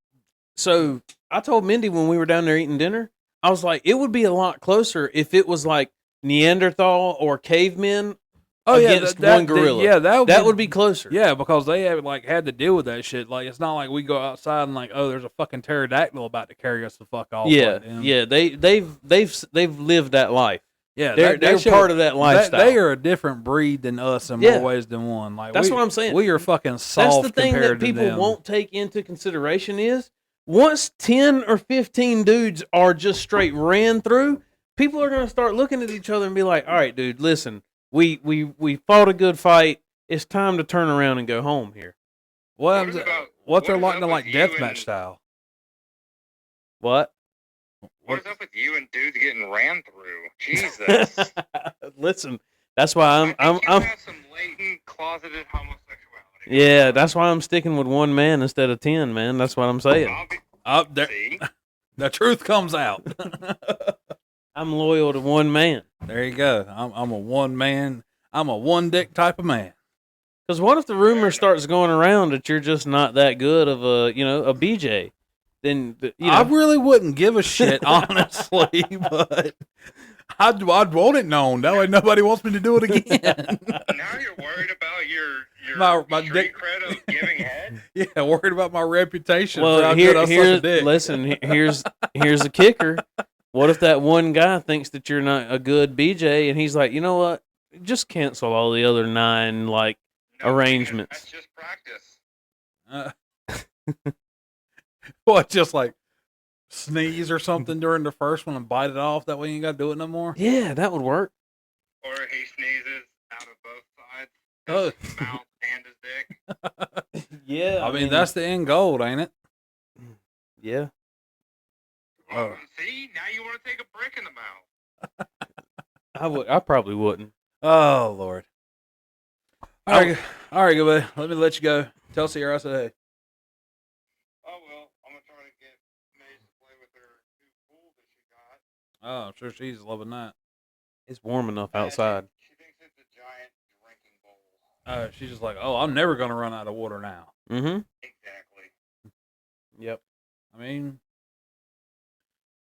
So I told Mindy when we were down there eating dinner, I was like, it would be a lot closer if it was like Neanderthal or cavemen against one gorilla. Yeah, that would be closer. Yeah, because they have had to deal with that shit. Like it's not like we go outside and like, oh, there's a fucking pterodactyl about to carry us the fuck off. yeah, like them. yeah. They've lived that life. Yeah, They're part of that lifestyle. They are a different breed than us in Yeah. more ways than one. Like That's what I'm saying. We are fucking soft. That's the thing that compared to people them. won't take into consideration is once 10 or 15 dudes are just straight ran through, people are going to start looking at each other and be like, all right, dude, listen, we fought a good fight. It's time to turn around and go home here. What What they're is like up to like with you and- deathmatch style. What? What is up with you and dudes getting ran through? Jesus. Listen, that's why I I'm think you have some latent closeted homosexuality. yeah, that's why I'm sticking with one man instead of 10, man. That's what I'm saying. Up there, See? the truth comes out. I'm loyal to one man. There you go. I'm a one man. I'm a one dick type of man. Because what if the rumor starts going around that you're just not that good of a BJ? Then I really wouldn't give a shit, honestly, but I'd want it known. That way nobody wants me to do it again. Now you're worried about your My street dick- cred of giving head? Yeah, worried about my reputation. for well, how good I suck a here's dick. listen. Here's the kicker. What if that one guy thinks that you're not a good BJ, and he's like, you know what? Just cancel all the other 9 like No, arrangements. That's just practice. What, just like sneeze or something during the first one and bite it off? That way you ain't got to do it no more? Yeah, that would work. Or he sneezes out of both sides, Oh. his mouth and his dick. Yeah, I mean, that's the end goal, ain't it? yeah. Oh. See, now you want to take a brick in the mouth. I probably wouldn't. Oh, Lord. All right, good buddy. Let me let you go. Tell Sierra I said hey. Oh, well, I'm going to try to get Maze to play with her new pool that she got. Oh, I'm sure she's loving that. It's warm enough outside. She thinks it's a giant drinking bowl. She's just like, oh, I'm never gonna run out of water now. Mm-hmm. Exactly. Yep. I mean,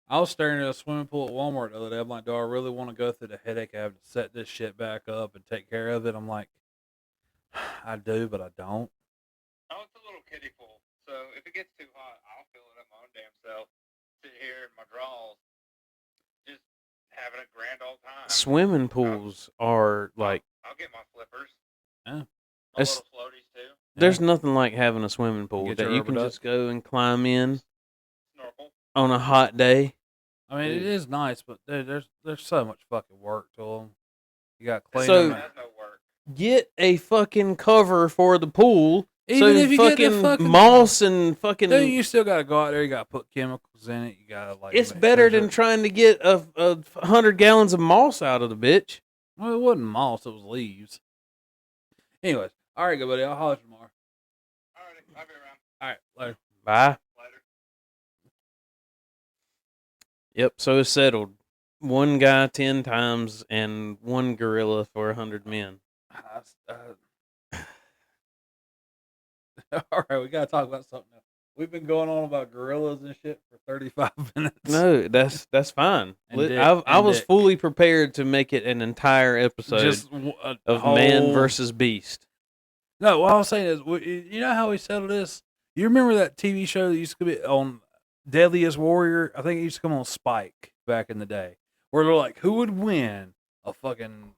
I was staring at a swimming pool at Walmart the other day. I'm like, do I really want to go through the headache of having to set this shit back up and take care of it? I'm like, I do, but I don't. Oh, it's a little kiddie pool. So if it gets too hot, I'll fill it up my own damn self. Sit here in my drawers, just having a grand old time. Swimming pools are like, I'll get my flippers. Yeah. My It's- little floaties too. there's nothing like having a swimming pool Get that your you rubber can duck. just go and climb in Snorkel. on a hot day. I mean, it is nice, but there's so much fucking work to them. You got clean So- them. That's no work. Get a fucking cover for the pool. Even so if you get the fucking fucking moss and fucking. Dude, you still gotta go out there. You gotta put chemicals in it. You gotta like. It's make better sure than trying to get a 100 gallons of moss out of the bitch. Well, it wasn't moss. It was leaves. Anyways, all right, good buddy. I'll holler at you tomorrow. Alrighty, I'll be around All right, later. Bye. later. Yep. So it's settled. One guy 10 times and one gorilla for 100 men. All right, we gotta talk about something else. We've been going on about gorillas and shit for 35 minutes. No, that's fine. And Li- dick, I and was dick. fully prepared to make it an entire episode just of man whole- versus beast. No, what I was saying is, you know how we settled this? You remember that TV show that used to be on Deadliest Warrior? I think it used to come on Spike back in the day, where they're like, who would win a fucking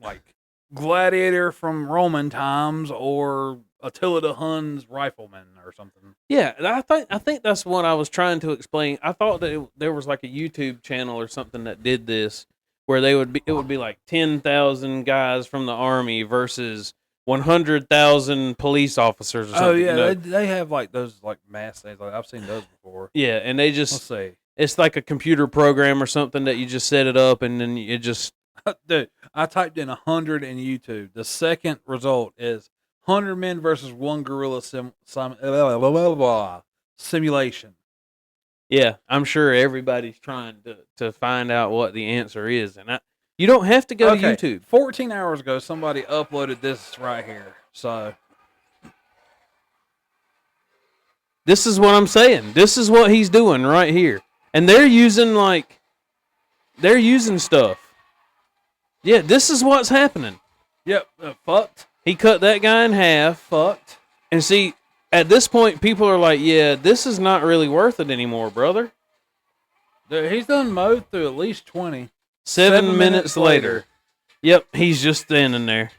like gladiator from Roman times or Attila the Hun's rifleman or something? Yeah, and I think that's what I was trying to explain. I thought that there was like a YouTube channel or something that did this, where it would be like 10,000 guys from the army versus 100,000 police officers or something. Oh yeah, you know? they have like those like mass things. Like I've seen those before. Yeah, and they Let's just see. it's like a computer program or something that you just set it up and then it just Dude, I typed in 100 in YouTube. The second result is 100 men versus one gorilla simulation. yeah, I'm sure everybody's trying to find out what the answer is, and you don't have to go Okay, to YouTube. 14 hours ago, somebody uploaded this right here. So, This is what I'm saying. This is what he's doing right here. And they're using stuff. Yeah, this is what's happening. yep, fucked. He cut that guy in half. Fucked. And see, at this point, people are like, yeah, this is not really worth it anymore, brother. Dude, he's done mowed through at least 20. 7 minutes later. Yep, he's just standing there.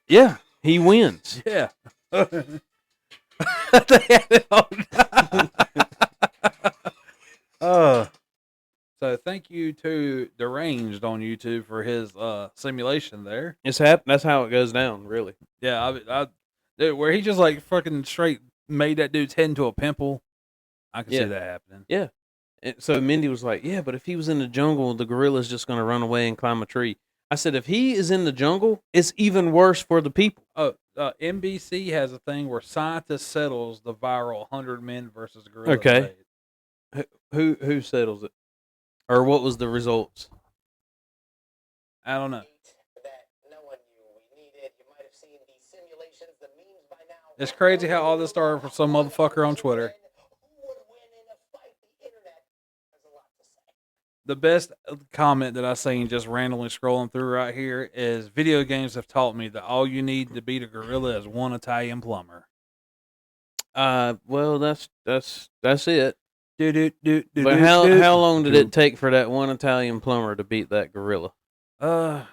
Yeah, he wins. Yeah. They had it on. So thank you to Deranged on YouTube for his simulation there. That's how it goes down, really. Yeah, dude, where he just like fucking straight made that dude's head into a pimple. I can Yeah. see that happening. And so Mindy was like, yeah, but if he was in the jungle, the gorilla's just going to run away and climb a tree. I said, if he is in the jungle, it's even worse for the people. Oh, NBC has a thing where scientist settles the viral 100 men versus gorilla Okay. debate. Who settles it? Or what was the results? I don't know. that no one knew we needed. You might have seen the simulations, the memes by now. It's crazy how all this started from some motherfucker on Twitter. Who would win in a fight? The internet has a lot to say. The best comment that I seen just randomly scrolling through right here is video games have taught me that all you need to beat a gorilla is one Italian plumber. Well, that's it. But How how long did it take for that one Italian plumber to beat that gorilla? I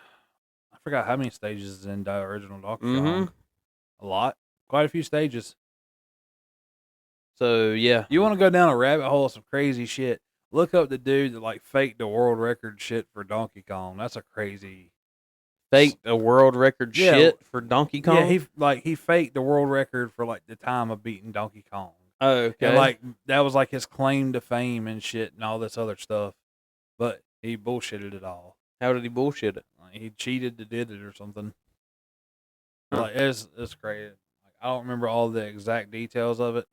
forgot how many stages is in the original Donkey Kong. Mhm. A lot, quite a few stages. So yeah, You want to go down a rabbit hole of some crazy shit? Look up the dude that like faked the world record shit for Donkey Kong. That's a crazy. faked a world record Yeah. shit for Donkey Kong. Yeah, he faked the world record for like the time of beating Donkey Kong. Oh, okay. And like that was like his claim to fame and shit and all this other stuff. But he bullshitted it all. How did he bullshit it? Like, he cheated to did it or something. Huh. Like it's crazy. Like, I don't remember all the exact details of it.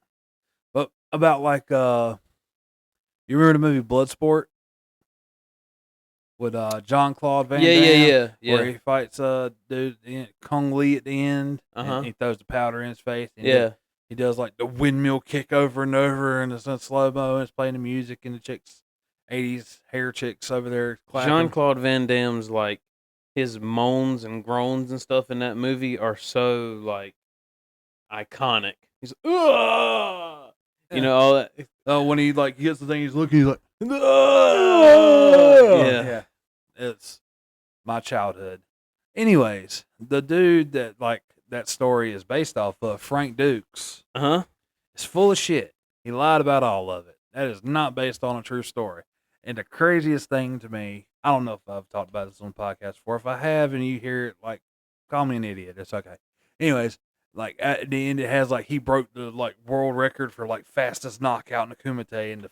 But about like you remember the movie Bloodsport? with John Claude Van Yeah, Damme. yeah. Where he fights dude Kung Lee at the end, Uh-huh. and he throws the powder in his face. And Yeah. he does like the windmill kick over and over, and it's in slow mo, and it's playing the music, and the chicks, 80s hair chicks over there clapping. Jean Claude Van Damme's like his moans and groans and stuff in that movie are so like iconic. He's ugh! You know all that. When he like gets the thing, he's looking, he's like, Yeah. It's my childhood. Anyways, the dude that like that story is based off of, Frank Dukes, Uh-huh. is full of shit. He lied about all of it. That is not based on a true story. And the craziest thing to me, I don't know if I've talked about this on the podcast before. If I have and you hear it, like, call me an idiot. It's okay. Anyways, like at the end, it has like he broke the like world record for like fastest knockout in the Kumite, and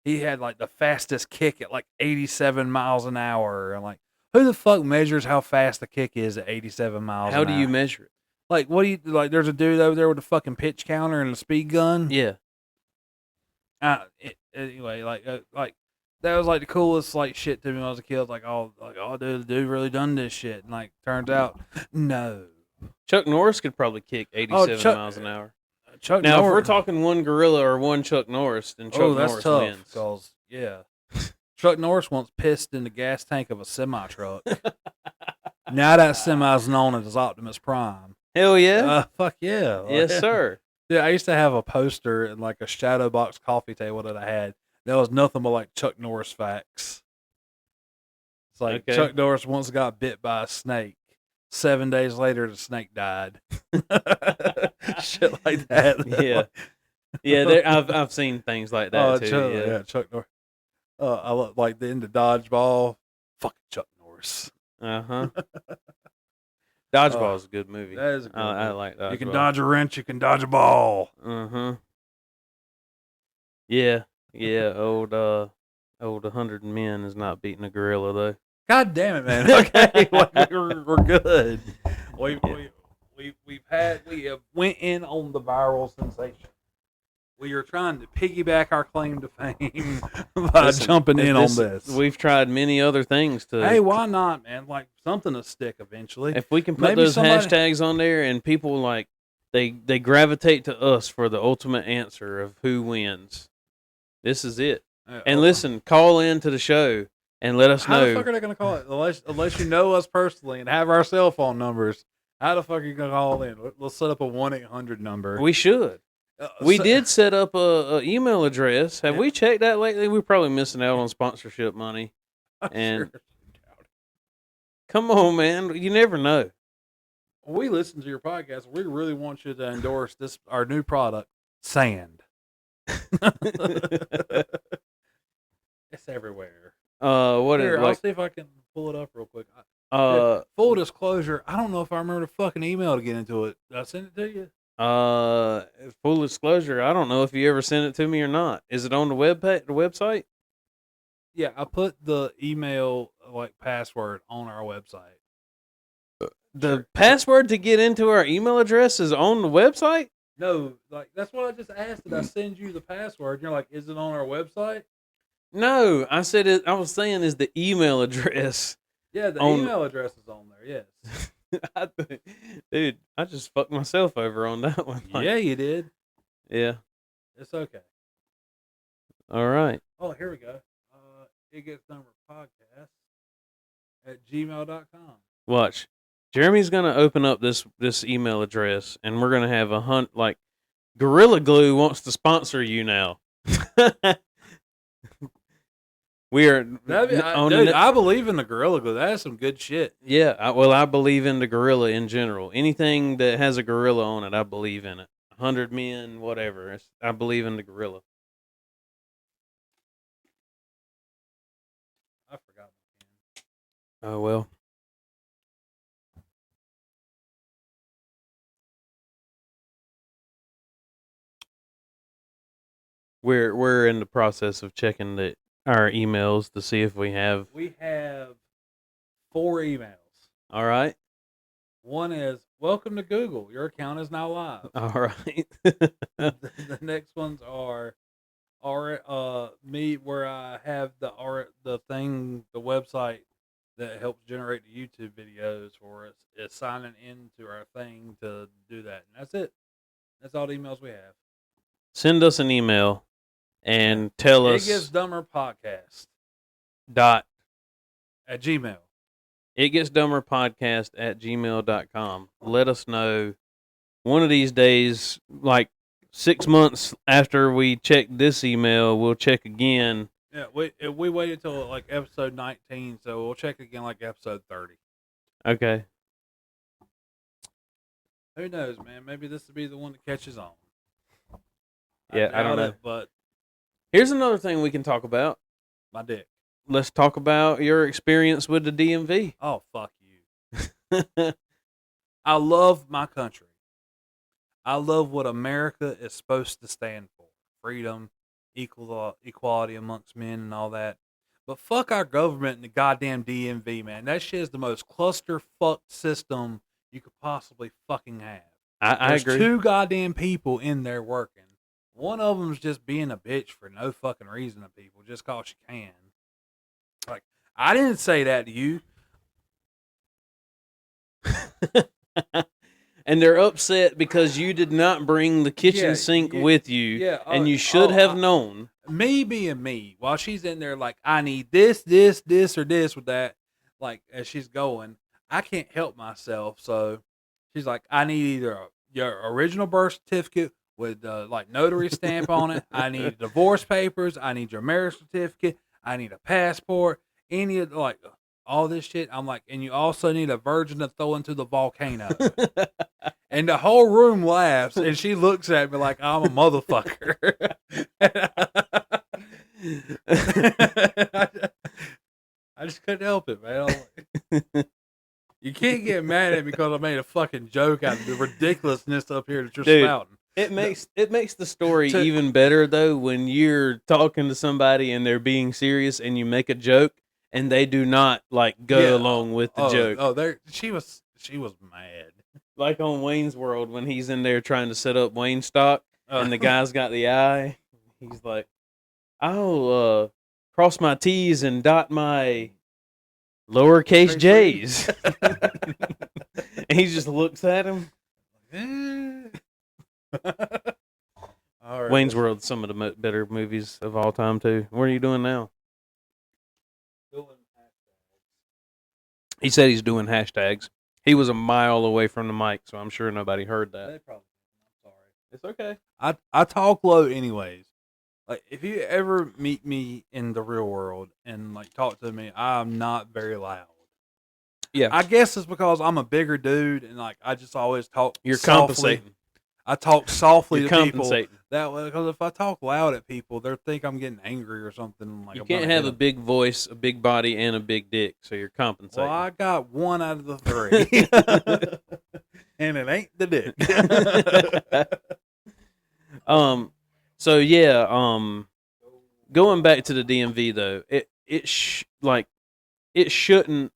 he had like the fastest kick at like 87 miles an hour. And like, who the fuck measures how fast the kick is at 87 miles? How an do hour? you measure it? Like, what do you like? There's a dude over there with a fucking pitch counter and a speed gun. Yeah. Anyway, like that was like the coolest like shit to me when I was a kid. I was like, oh, dude, the dude really done this shit. And like, turns out, no. Chuck Norris could probably kick 87 Chuck- miles an hour. Chuck Now, if we're Norris- talking one gorilla or one Chuck Norris, then Chuck that's Norris tough. wins. 'Cause, yeah, Chuck Norris once pissed in the gas tank of a semi truck. Now that semi's known as Optimus Prime. Hell yeah. Fuck yeah. Yes, sir. Yeah, I used to have a poster and like a shadow box coffee table that I had. That was nothing but like Chuck Norris facts. It's like Okay. Chuck Norris once got bit by a snake. 7 days later, the snake died. Shit like that. Yeah. Yeah, I've seen things like that too. Chuck, yeah. Chuck Norris. I love like the end of Dodgeball. Fucking Chuck Norris. Uh-huh. Dodgeball is a good movie. That is a good I movie. like Dodgeball. You can dodge a wrench, you can dodge a ball. Uh-huh. Yeah. Yeah, old 100 Men is not beating a gorilla though. God damn it, man. Okay, we're good. We have went in on the viral sensation. We are trying to piggyback our claim to fame by Listen, jumping in if on this. We've tried many other things to. Hey, why not, man? Like something to stick eventually. If we can put maybe those somebody- hashtags on there and people like they gravitate to us for the ultimate answer of who wins, this is it. And listen, call in to the show and let us how the know. fuck are they gonna call it? Unless you know us personally and have our cell phone numbers. How the fuck are you gonna call in? Let's set up a 1-800 number. We should. We So- did set up a email address. Have we checked that lately? We're probably missing out on sponsorship money. And Sure. come on, man, you never know. We listen to your podcast. We really want you to endorse our new product, sand. It's everywhere. What Here, is I'll like? see if I can pull it up real quick. Uh, Full disclosure, I don't know if I remember the fucking email to get into it. Did I send it to you? full disclosure, I don't know if you ever sent it to me or not. Is it on the website? Yeah, I put the email like password on our website. The password to get into our email address is on the website? No, like that's what I just asked. Did I send you the password? And you're like, is it on our website? No, I said it. I was saying is the email address. Yeah, the On- email address is on there. Yes. Dude, I just fucked myself over on that one. Like, Yeah, you did. Yeah. It's okay. All right. Oh, here we go. It gets number podcast at gmail.com. Watch. Jeremy's gonna open up this email address, and we're gonna have like Gorilla Glue wants to sponsor you now. We are on Dude, the- I believe in the Gorilla Glue. That is some good shit. yeah. I believe in the gorilla in general. Anything that has a gorilla on it, I believe in it. 100 Men, whatever. I believe in the gorilla. I forgot. Oh well. We're in the process of checking our emails to see if we have. We have 4 emails. All right. One is, welcome to Google. Your account is now live. All right. The next ones are me where I have the website that helps generate the YouTube videos for us is signing into our thing to do that. And that's it. That's all the emails we have. Send us an email and tell It us Gets Dumber Podcast dot at Gmail. It Gets Dumber Podcast at gmail.com. Let us know one of these days, like 6 months after we check this email, we'll check again. Yeah, we waited till like episode 19, so we'll check again like episode 30. Okay. Who knows, man? Maybe this will be the one that catches on. Yeah, I don't doubt know. it, but Here's another thing we can talk about. my dick. Let's talk about your experience with the DMV. Oh, fuck you. I love my country. I love what America is supposed to stand for. Freedom, equality amongst men and all that. But fuck our government and the goddamn DMV, man. That shit is the most clusterfuck system you could possibly fucking have. I There's agree. 2 goddamn people in there working. One of them's just being a bitch for no fucking reason to people, just cause she can. Like, I didn't say that to you. And they're upset because you did not bring the kitchen Yeah, sink yeah, with you, yeah, and you should have known. Me being me, while she's in there, like, I need this, this, this, or this with that, like, as she's going, I can't help myself. So she's like, I need either your original birth certificate with, like, notary stamp on it. I need divorce papers. I need your marriage certificate. I need a passport. Any of, like, all this shit. I'm like, and you also need a virgin to throw into the volcano. And the whole room laughs, and she looks at me like I'm a motherfucker. I just couldn't help it, man. You can't get mad at me because I made a fucking joke out of the ridiculousness up here that you're Dude, spouting. It makes the story To- even better though when you're talking to somebody and they're being serious and you make a joke and they do not like go Yeah. along with the joke. Oh, she was mad. Like on Wayne's World when he's in there trying to set up Wayne stock and the guy's got the eye. He's like, I'll cross my T's and dot my lowercase J's. And he just looks at him. All right. Wayne's World, some of the better movies of all time too. What are you doing now? He said he's doing hashtags. He was a mile away from the mic, so I'm sure nobody heard that. They probably. I'm sorry. It's okay. I talk low anyways. Like, if you ever meet me in the real world and like talk to me, I'm not very loud. Yeah. I guess it's because I'm a bigger dude and like I just always talk. You're softly. compensating. I talk softly You're to people compensating. that way because if I talk loud at people, they think I'm getting angry or something. Like You I'm can't gonna have hit a 'em. big voice, a big body, and a big dick, so you're compensating. Well, I got 1 out of the 3, and it ain't the dick. So yeah, going back to the DMV though, it shouldn't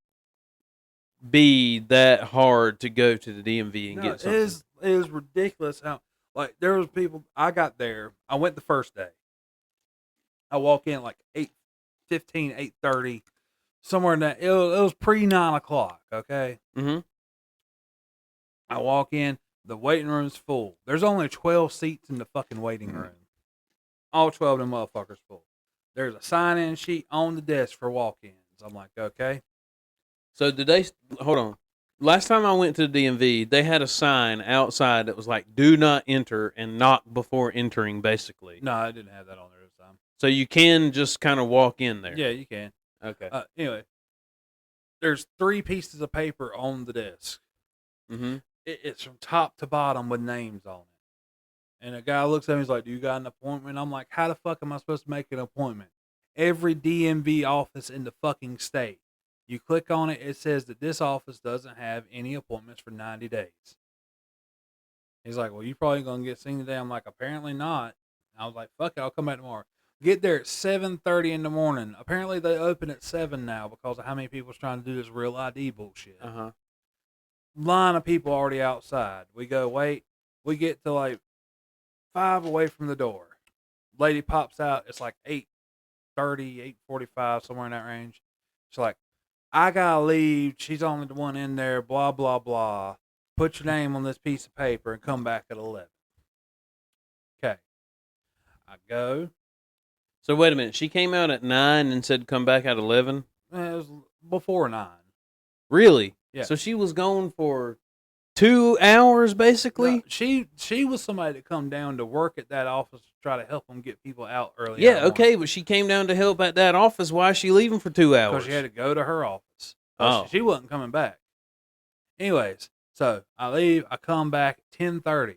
be that hard to go to the DMV and No, get it something. is ridiculous how like there was people. I got there. I went the first day. I walk in like 8:15, 8:30, somewhere in that. It was pre 9 o'clock. Okay. Mm-hmm. I walk in. The waiting room's full. There's only 12 seats in the fucking waiting room. All 12 of them motherfuckers full. There's a sign-in sheet on the desk for walk-ins. I'm like, okay. So did they? Hold on. Last time I went to the DMV, they had a sign outside that was like, "Do not enter," and knock before entering. Basically, No, I didn't have that on there this time. so you can just kind of walk in there. Yeah, you can. Okay. Anyway, there's 3 pieces of paper on the desk. Mm-hmm. It's from top to bottom with names on it. And a guy looks at me, he's like, "Do you got an appointment?" I'm like, "How the fuck am I supposed to make an appointment?" Every DMV office in the fucking state. You click on it, it says that this office doesn't have any appointments for 90 days. He's like, "Well, you probably going to get seen today." I'm like, "Apparently not." I was like, "Fuck it, I'll come back tomorrow." Get there at 7:30 in the morning. Apparently they open at 7 now because of how many people's trying to do this real ID bullshit. Uh-huh. Line of people already outside. We go wait. We get to like 5 away from the door. Lady pops out. It's like 8:30, 8:45, somewhere in that range. She's like, I gotta leave. She's only the one in there. Blah blah blah. Put your name on this piece of paper and come back at 11. Okay. I go. So wait a minute. She came out at 9 and said come back at 11. It was before 9. Really? Yeah. So she was gone for 2 hours, basically. No, she was somebody that come down to work at that office to try to help them get people out early. Yeah. Okay, but she came down to help at that office. Why is she leaving for 2 hours? Because she had to go to her office. Oh. She wasn't coming back. Anyways, so I leave. I come back at 10:30.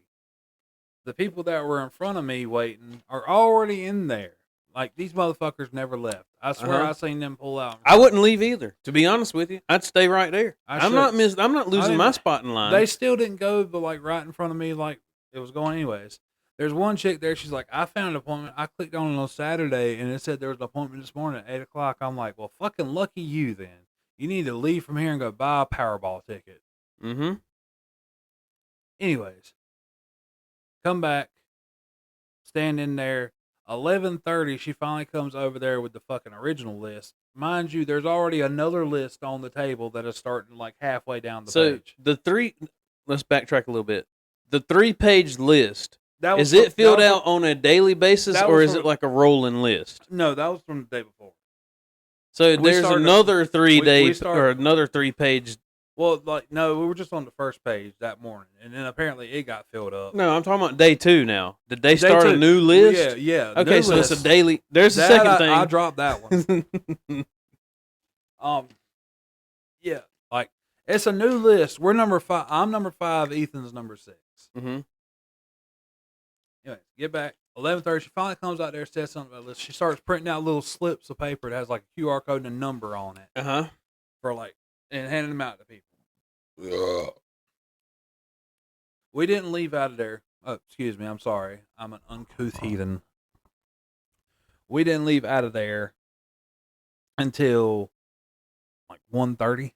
The people that were in front of me waiting are already in there. Like, these motherfuckers never left. I swear I seen them pull out. I wouldn't leave either. To be honest with you, I'd stay right there. I'm not losing my spot in line. They still didn't go, but like right in front of me, like it was going anyways. There's one chick there. She's like, I found an appointment. I clicked on it on Saturday, and it said there was an appointment this morning at 8:00. I'm like, well, fucking lucky you then. You need to leave from here and go buy a Powerball ticket. Mm-hmm. Anyways, come back, stand in there. 11:30, she finally comes over there with the fucking original list. Mind you, there's already another list on the table that is starting like halfway down the page. Let's backtrack a little bit. The 3-page list, That is from- it filled that was out on a daily basis, that or was is from- it like a rolling list? from- No, that was from the day before. So We there's started- another 3-day we started- or another 3-page. Well, like, no, we were just on the first page that morning, and then apparently it got filled up. No, I'm talking about day 2 now. Did they Day start a two. new list? Yeah, yeah. Okay, new so it's list. a daily. There's the That second I thing. dropped that one. Yeah, like, it's a new list. We're number 5. I'm number 5. Ethan's number 6. Mm-hmm. Anyway, get back. 11:30. She finally comes out there, says something about this. She starts printing out little slips of paper that has like a QR code and a number on it Uh-huh. for like, and handing them out to people. We didn't leave out of there. Oh, excuse me. I'm sorry. I'm an uncouth heathen. We didn't leave out of there until like 1:30.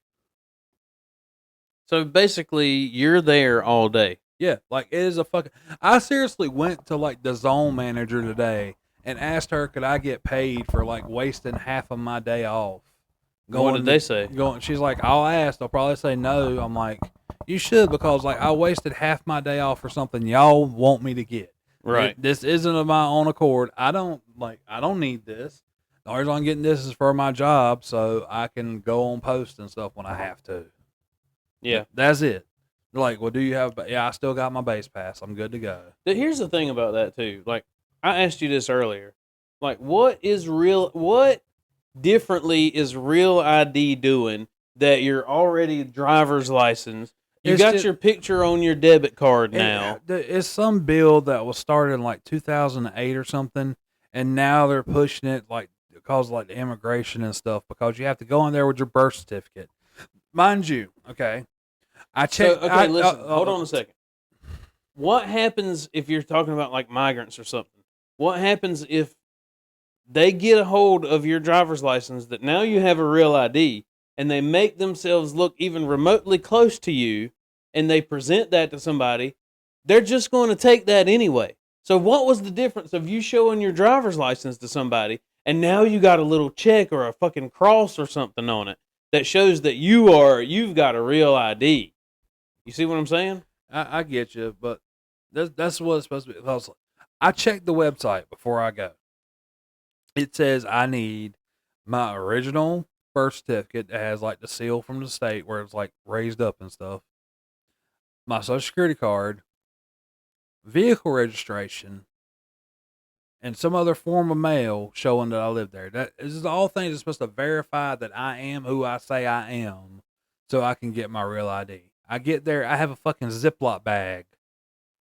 So basically, you're there all day. Yeah, like it is a fucking. I seriously went to like the zone manager today and asked her, could I get paid for like wasting half of my day off? What did they say? She's like, I'll ask. They'll probably say no. I'm like, you should, because like I wasted half my day off for something y'all want me to get. Right. This isn't of my own accord. I don't need this. The only reason I'm getting this is for my job, so I can go on post and stuff when I have to. Yeah. That's it. They're like, well, do you have? Yeah, I still got my base pass. I'm good to go. Here's the thing about that too. Like I asked you this earlier. Like what differently is Real ID doing that you're already driver's license? You It's got just- your picture on your debit card now. It's some bill that was started in like 2008 or something, and now they're pushing it like because of like the immigration and stuff, because you have to go in there with your birth certificate. Mind you, okay. I checked. Listen, hold on a second. What happens if you're talking about like migrants or something? What happens if they get a hold of your driver's license that now you have a Real ID and they make themselves look even remotely close to you and they present that to somebody? They're just going to take that anyway. So what was the difference of you showing your driver's license to somebody and now you got a little check or a fucking cross or something on it that shows that you've got a Real ID? You see what I'm saying? I get you, but that's what it's supposed to be. Because I checked the website before I go. It says I need my original birth certificate that has like the seal from the state where it's like raised up and stuff, my social security card, vehicle registration, and some other form of mail showing that I live there. That is all things that's supposed to verify that I am who I say I am, so I can get my Real ID. I get there, I have a fucking Ziploc bag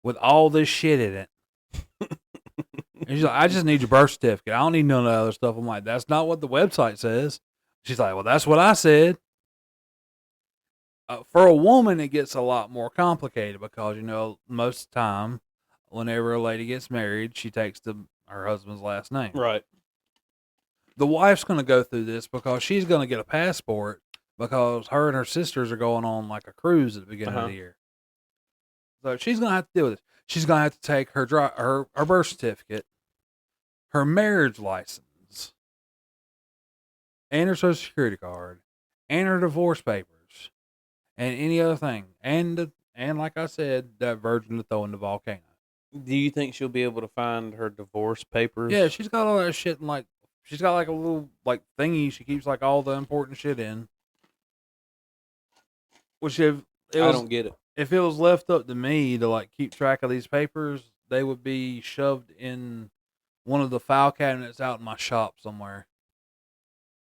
with all this shit in it. And she's like, I just need your birth certificate. I don't need none of that other stuff. I'm like, that's not what the website says. She's like, well, that's what I said. For a woman, it gets a lot more complicated because, you know, most of the time, whenever a lady gets married, she takes her husband's last name. Right. The wife's going to go through this because she's going to get a passport because her and her sisters are going on like a cruise at the beginning of the year. So she's going to have to deal with it. She's going to have to take her birth certificate, her marriage license, and her social security card, and her divorce papers, and any other thing, and like I said, that virgin to throw in the volcano. Do you think she'll be able to find her divorce papers? Yeah, she's got all that shit in like she's got like a little like thingy she keeps like all the important shit in. Which if it I was, don't get it. if it was left up to me to like keep track of these papers, they would be shoved in one of the file cabinets out in my shop somewhere.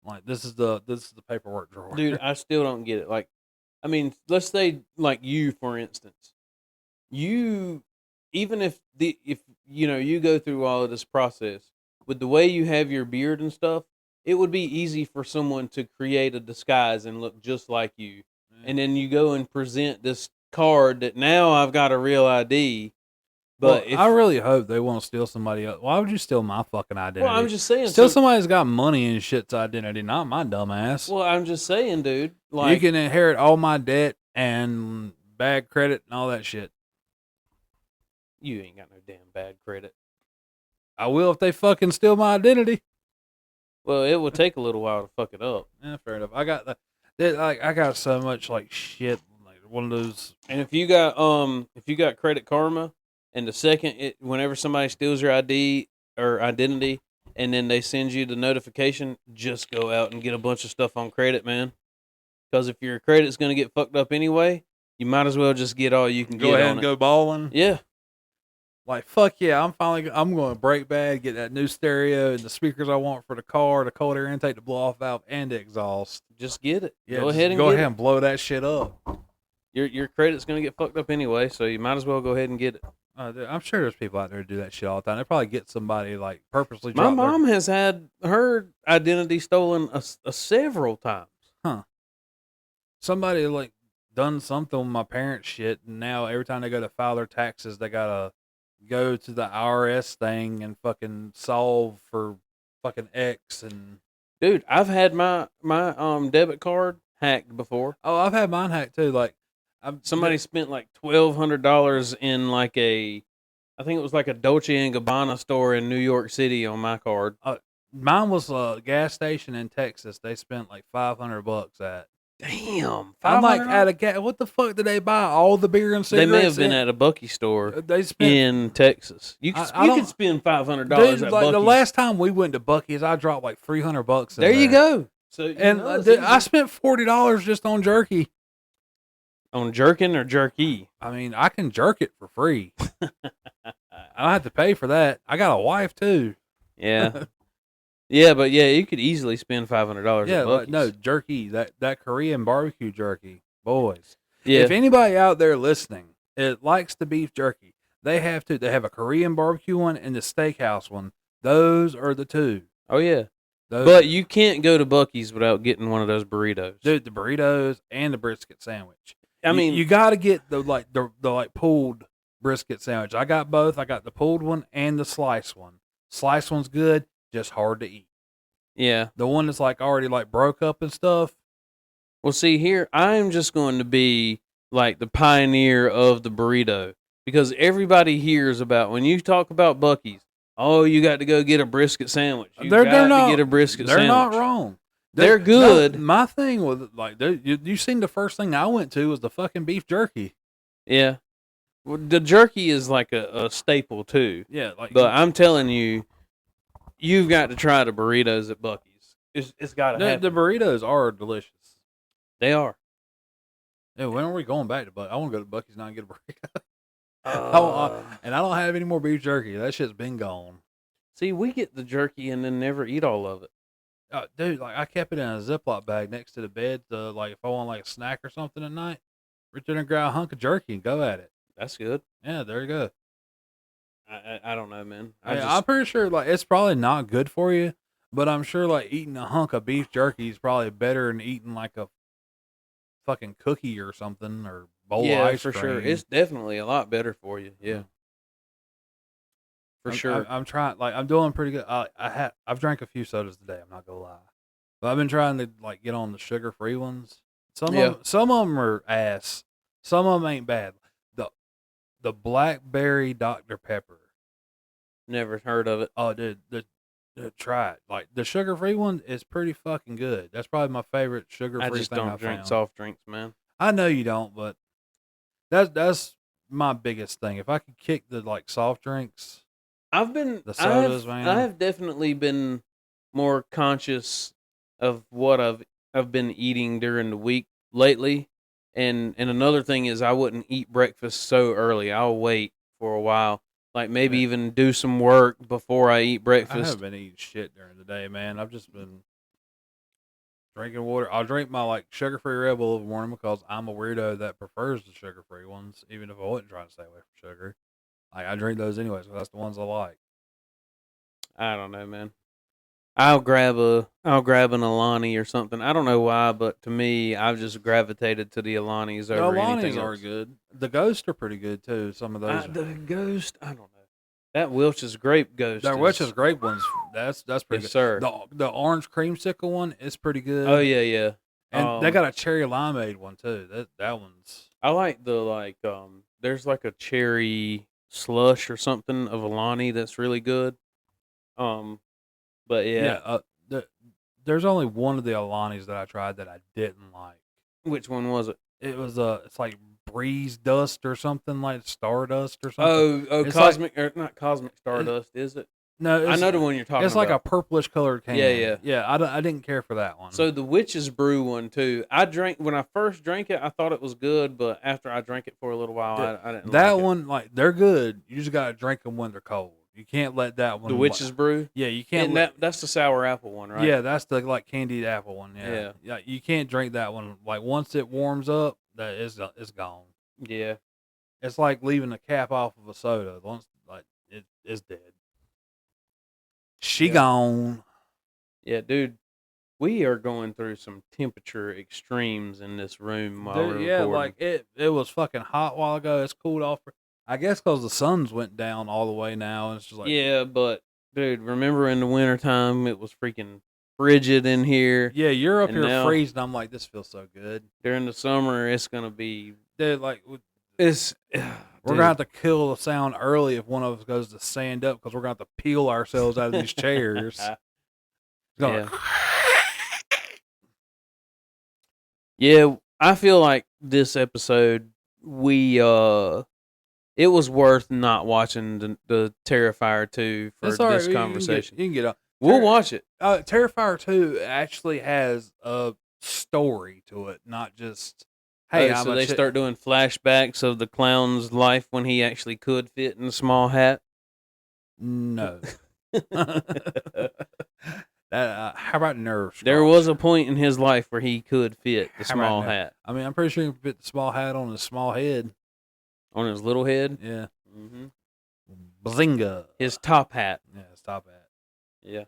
Like this is the paperwork drawer. Dude, I still don't get it. Like, I mean, let's say like you, for instance, you, even if you go through all of this process with the way you have your beard and stuff, it would be easy for someone to create a disguise and look just like you. And then you go and present this card that now I've got a real ID. But Well, I really hope they won't steal somebody else. Why would you steal my fucking identity? well, I'm just saying. Steal somebody that's got money and shit's identity, not my dumb ass. Well, I'm just saying, dude. Like, you can inherit all my debt and bad credit and all that shit. you ain't got no damn bad credit. I will if they fucking steal my identity. Well, it will take a little while to fuck it up. Yeah, fair enough. I got so much like shit, like one of those. And if you got Credit Karma, and the second whenever somebody steals your ID or identity, and then they send you the notification, just go out and get a bunch of stuff on credit, man. Because if your credit's gonna get fucked up anyway, you might as well just get all you can Go get ahead on and it. go balling. Yeah, Like fuck yeah, I'm going to break bad, get that new stereo and the speakers I want for the car, the cold air intake, the blow off valve, and the exhaust. just get it. Yeah, go just ahead and go get ahead it. and blow that shit up. Your credit's gonna get fucked up anyway, so you might as well go ahead and get it. Dude, I'm sure there's people out there who do that shit all the time. They probably get somebody like purposely. My drop their- mom has had her identity stolen several times. somebody like done something with my parents' shit, and now every time they go to file their taxes, they gotta go to the IRS thing and fucking solve for fucking X and. Dude, I've had my debit card hacked before. Oh, I've had mine hacked too. Like, Somebody spent like $1,200 in like I think it was like a Dolce and Gabbana store in New York City on my card. Mine was a gas station in Texas. They spent like $500 at. Damn, I'm like, $500? at a gas. What the fuck did they buy? All the beer and They cigarettes? may have been in? at a Bucky store They spent. in Texas. You I don't- could spend $500 Dude, at like Bucky's. the last time we went to Bucky's, I dropped like $300. There you go. So And dude, I spent $40 just on jerky. on jerkin or jerky. I mean, I can jerk it for free. I don't have to pay for that. I got a wife too. Yeah. Yeah, but yeah, you could easily spend $500 Yeah, at but Bucky's. no jerky. That Korean barbecue jerky, boys. Yeah. If anybody out there listening, it likes the beef jerky. They have to. They have a Korean barbecue one and the steakhouse one. Those are the two. Oh yeah. Those, But you can't go to Bucky's without getting one of those burritos. dude, the burritos and the brisket sandwich. I mean, you got to get the pulled brisket sandwich. I got both. I got the pulled one and the slice one. Slice one's good, just hard to eat. yeah. The one that's like already like broke up and stuff. Well, see here, I'm just going to be like the pioneer of the burrito because everybody hears about when you talk about Bucky's. Oh, you got to go get a brisket sandwich. They're not get a brisket They're sandwich. not wrong. They're good. No, my thing was like, dude, you seen the first thing I went to was the fucking beef jerky. Yeah. Well, the jerky is like a staple too. Yeah, like But I'm telling you, you've got to try the burritos at Bucky's. It's got to the happen. burritos are delicious. They are. Yeah, when are we going back to Bucky's? I want to go to Bucky's now and get a burrito. Uh, And I don't have any more beef jerky. That shit's been gone. See, we get the jerky and then never eat all of it. Dude, like I kept it in a Ziploc bag next to the bed. Like if I want like a snack or something at night, reach in and grab a hunk of jerky and go at it. That's good. Yeah, there you go. I don't know, man. I'm pretty sure like it's probably not good for you, but I'm sure like eating a hunk of beef jerky is probably better than eating like a fucking cookie or something or bowl of ice for cream. sure. It's definitely a lot better for you. Yeah, for sure. I'm trying. Like I'm doing pretty good. I've drank a few sodas today. I'm not gonna lie, but I've been trying to like get on the sugar free ones. Some of them are ass. Some of them ain't bad. The blackberry Dr Pepper. Never heard of it. Oh, dude, try it. Like the sugar-free one is pretty fucking good. That's probably my favorite I sugar-free just thing don't I've drink found. soft drinks, man. I know you don't, but that's my biggest thing. If I could kick the like soft drinks, the sodas, man. I've definitely been more conscious of what I've been eating during the week lately. And another thing is I wouldn't eat breakfast so early. I'll wait for a while. Like maybe Yeah. even do some work before I eat I breakfast. haven't been eating shit during the day, man. I've just been drinking water. I'll drink my like sugar-free Red Bull in the morning because I'm a weirdo that prefers the sugar-free ones, even if I wasn't trying to stay away from sugar. Like I drink those anyways, so that's the ones I like. I don't know, man. I'll grab an Alani or something. I don't know why, but to me, I've just gravitated to the Alanis The over Alani's anything are else. good. The Ghosts are pretty good too. Some of those. The Ghost, I don't know. That Welch's Grape Ghost. That Welch's Grape ones, that's pretty Yes, good. sir. The orange creamsicle one is pretty good. Oh yeah, yeah. and they got a cherry limeade one too. That one's I like there's like a cherry slush or something of Alani that's really good. But yeah. there's only one of the Alanis that I tried that I didn't like. Which one was it? It was it's like breeze dust or something, like stardust or something. Oh, It's cosmic or not cosmic stardust, is it? No, I know the one you're talking It's about. like a purplish colored can. Yeah. I didn't care for that one. So the Witch's Brew one too. When I first drank it, I thought it was good, but after I drank it for a little while, I didn't. that like it. one, like they're good. You just gotta drink them when they're cold. You can't let that one. The Witch's Brew. Yeah, you can't. And that's the sour apple one, right? Yeah, that's the like candied apple one. Yeah. Yeah. You can't drink that one. Like once it warms up, that it's gone. Yeah. It's like leaving the cap off of a soda. Once like it's dead. She Yeah. gone. Yeah, dude. We are going through some temperature extremes in this room while Dude, we're yeah, recording. like it was fucking hot a while ago. It's cooled off. I guess because the suns went down all the way now, and it's just like yeah, but dude, remember in the wintertime it was freaking frigid in here. yeah, you're up And here now- freezing. I'm like, this feels so good. During the summer, it's gonna be Dude, like it's. we're gonna have to kill the sound early if one of us goes to stand up because we're gonna have to peel ourselves out of these chairs. It's gonna- Yeah, I feel like this episode it was worth not watching the Terrifier 2 for It's all right, this conversation. You can get up. We'll watch it. Terrifier 2 actually has a story to it, not just hey. So they start doing flashbacks of the clown's life when he actually could fit in a small hat. No. How about nerves? There was a point in his life where he could fit the How about small that? hat I mean, I'm pretty sure you can fit the small hat on his small head. on his little head. Yeah. Mm-hmm. Bazinga. His top hat. Yeah, his top hat. Yeah.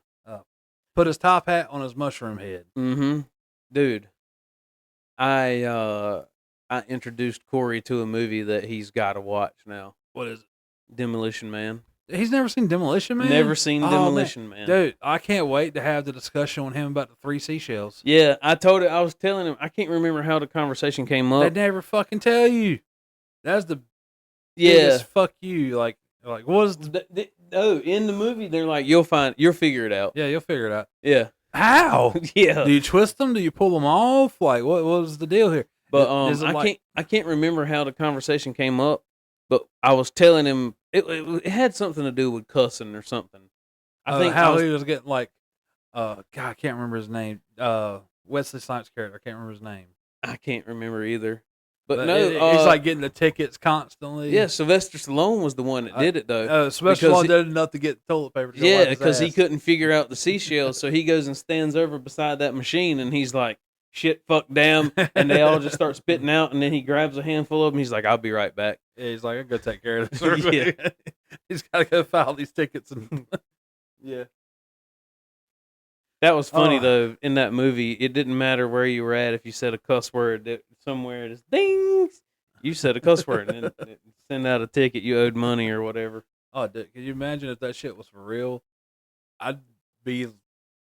Put his top hat on his mushroom head. Mm-hmm. Dude, I introduced Corey to a movie that he's got to watch now. What is Demolition Man. it? He's never seen Demolition Man? Never seen Oh, Demolition Man. Dude, I can't wait to have the discussion with him about the 3 seashells. Yeah, I was telling him, I can't remember how the conversation came up. They never fucking tell you. That's the Yeah. biggest fuck you. Like what is the, No, in the movie, they're like, you'll figure it out. yeah, you'll figure it out. Yeah. How? Yeah. Do you twist them? Do you pull them off? Like what was the deal here? But Is it like- I can't remember how the conversation came up, but I was telling him it had something to do with cussing or something. I think how he was getting like God, I can't remember his name. Wesley Snipes' character, I can't remember his name. I can't remember either. But he's like getting the tickets constantly. yeah, Sylvester Stallone was the one that did it though. Sylvester because Stallone he- did enough to get toilet paper. To Yeah, wipe his because he ass. couldn't figure out the seashells, so he goes and stands over beside that machine, and he's like, "Shit, fuck, damn!" And they all just start spitting out, and then he grabs a handful of them. He's like, "I'll be right back." Yeah, he's like, I go take care of this. Yeah. He's got to go file these tickets. And Yeah, that was funny Oh. though. In that movie, it didn't matter where you were at if you said a cuss word. Somewhere it is dings. You said a cuss word, and then send out a ticket. You owed money or whatever. oh, dude, can you imagine if that shit was for real? I'd be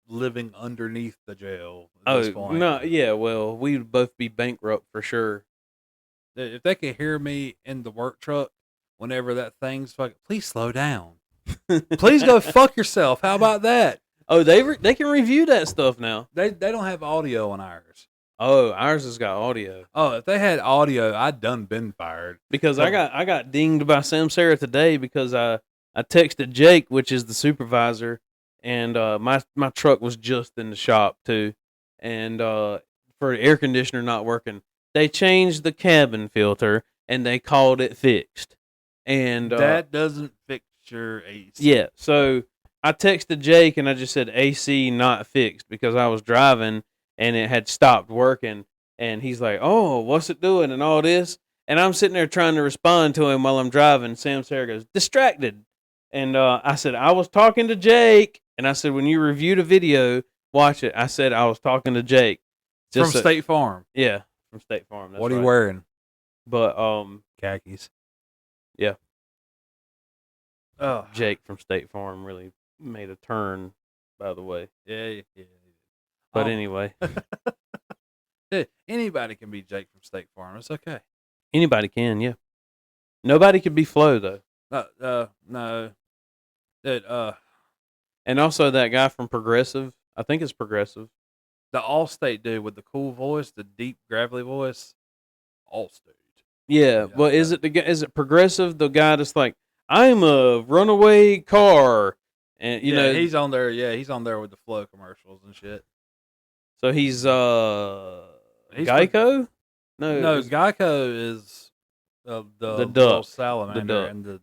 living underneath the jail. At this point. no, yeah. Well, we'd both be bankrupt for sure. If they could hear me in the work truck whenever that thing's fucking, please slow down. Please go fuck yourself. How about that? Oh, they can review that stuff now. They don't have audio on ours. Oh, ours has got audio. Oh, if they had audio, I'd done been fired. Because I got dinged by Sam Sarah today because I texted Jake, which is the supervisor, and my truck was just in the shop too, and for the air conditioner not working, they changed the cabin filter and they called it fixed, and That doesn't fix your AC. yeah, so I texted Jake and I just said AC not fixed because I was driving and it had stopped working, and he's like, "Oh, what's it doing?" and all this. And I'm sitting there trying to respond to him while I'm driving. Sam Sarah goes, "Distracted." And I said, "I was talking to Jake." And I said, "When you review the video, watch it." I said, "I was talking to Jake." From Just so- State Farm. Yeah, from State Farm. That's What are you right. wearing? But Khakis. Yeah. Oh, Jake from State Farm really made a turn, by the way. yeah. But Oh. anyway, Hey, anybody can be Jake from State Farm. It's okay. anybody can, yeah. Nobody could be Flo, though. No. That And also that guy from Progressive. I think it's Progressive. the Allstate dude with the cool voice, the deep gravelly voice. Allstate. Yeah, Yeah, well, is yeah. it the guy? Is it Progressive? The guy that's like, "I'm a runaway car," and you know, he's on there. Yeah, he's on there with the Flow commercials and shit. so he's He's Geico. No, No, it's- Geico is the The little duck. salamander duck. and the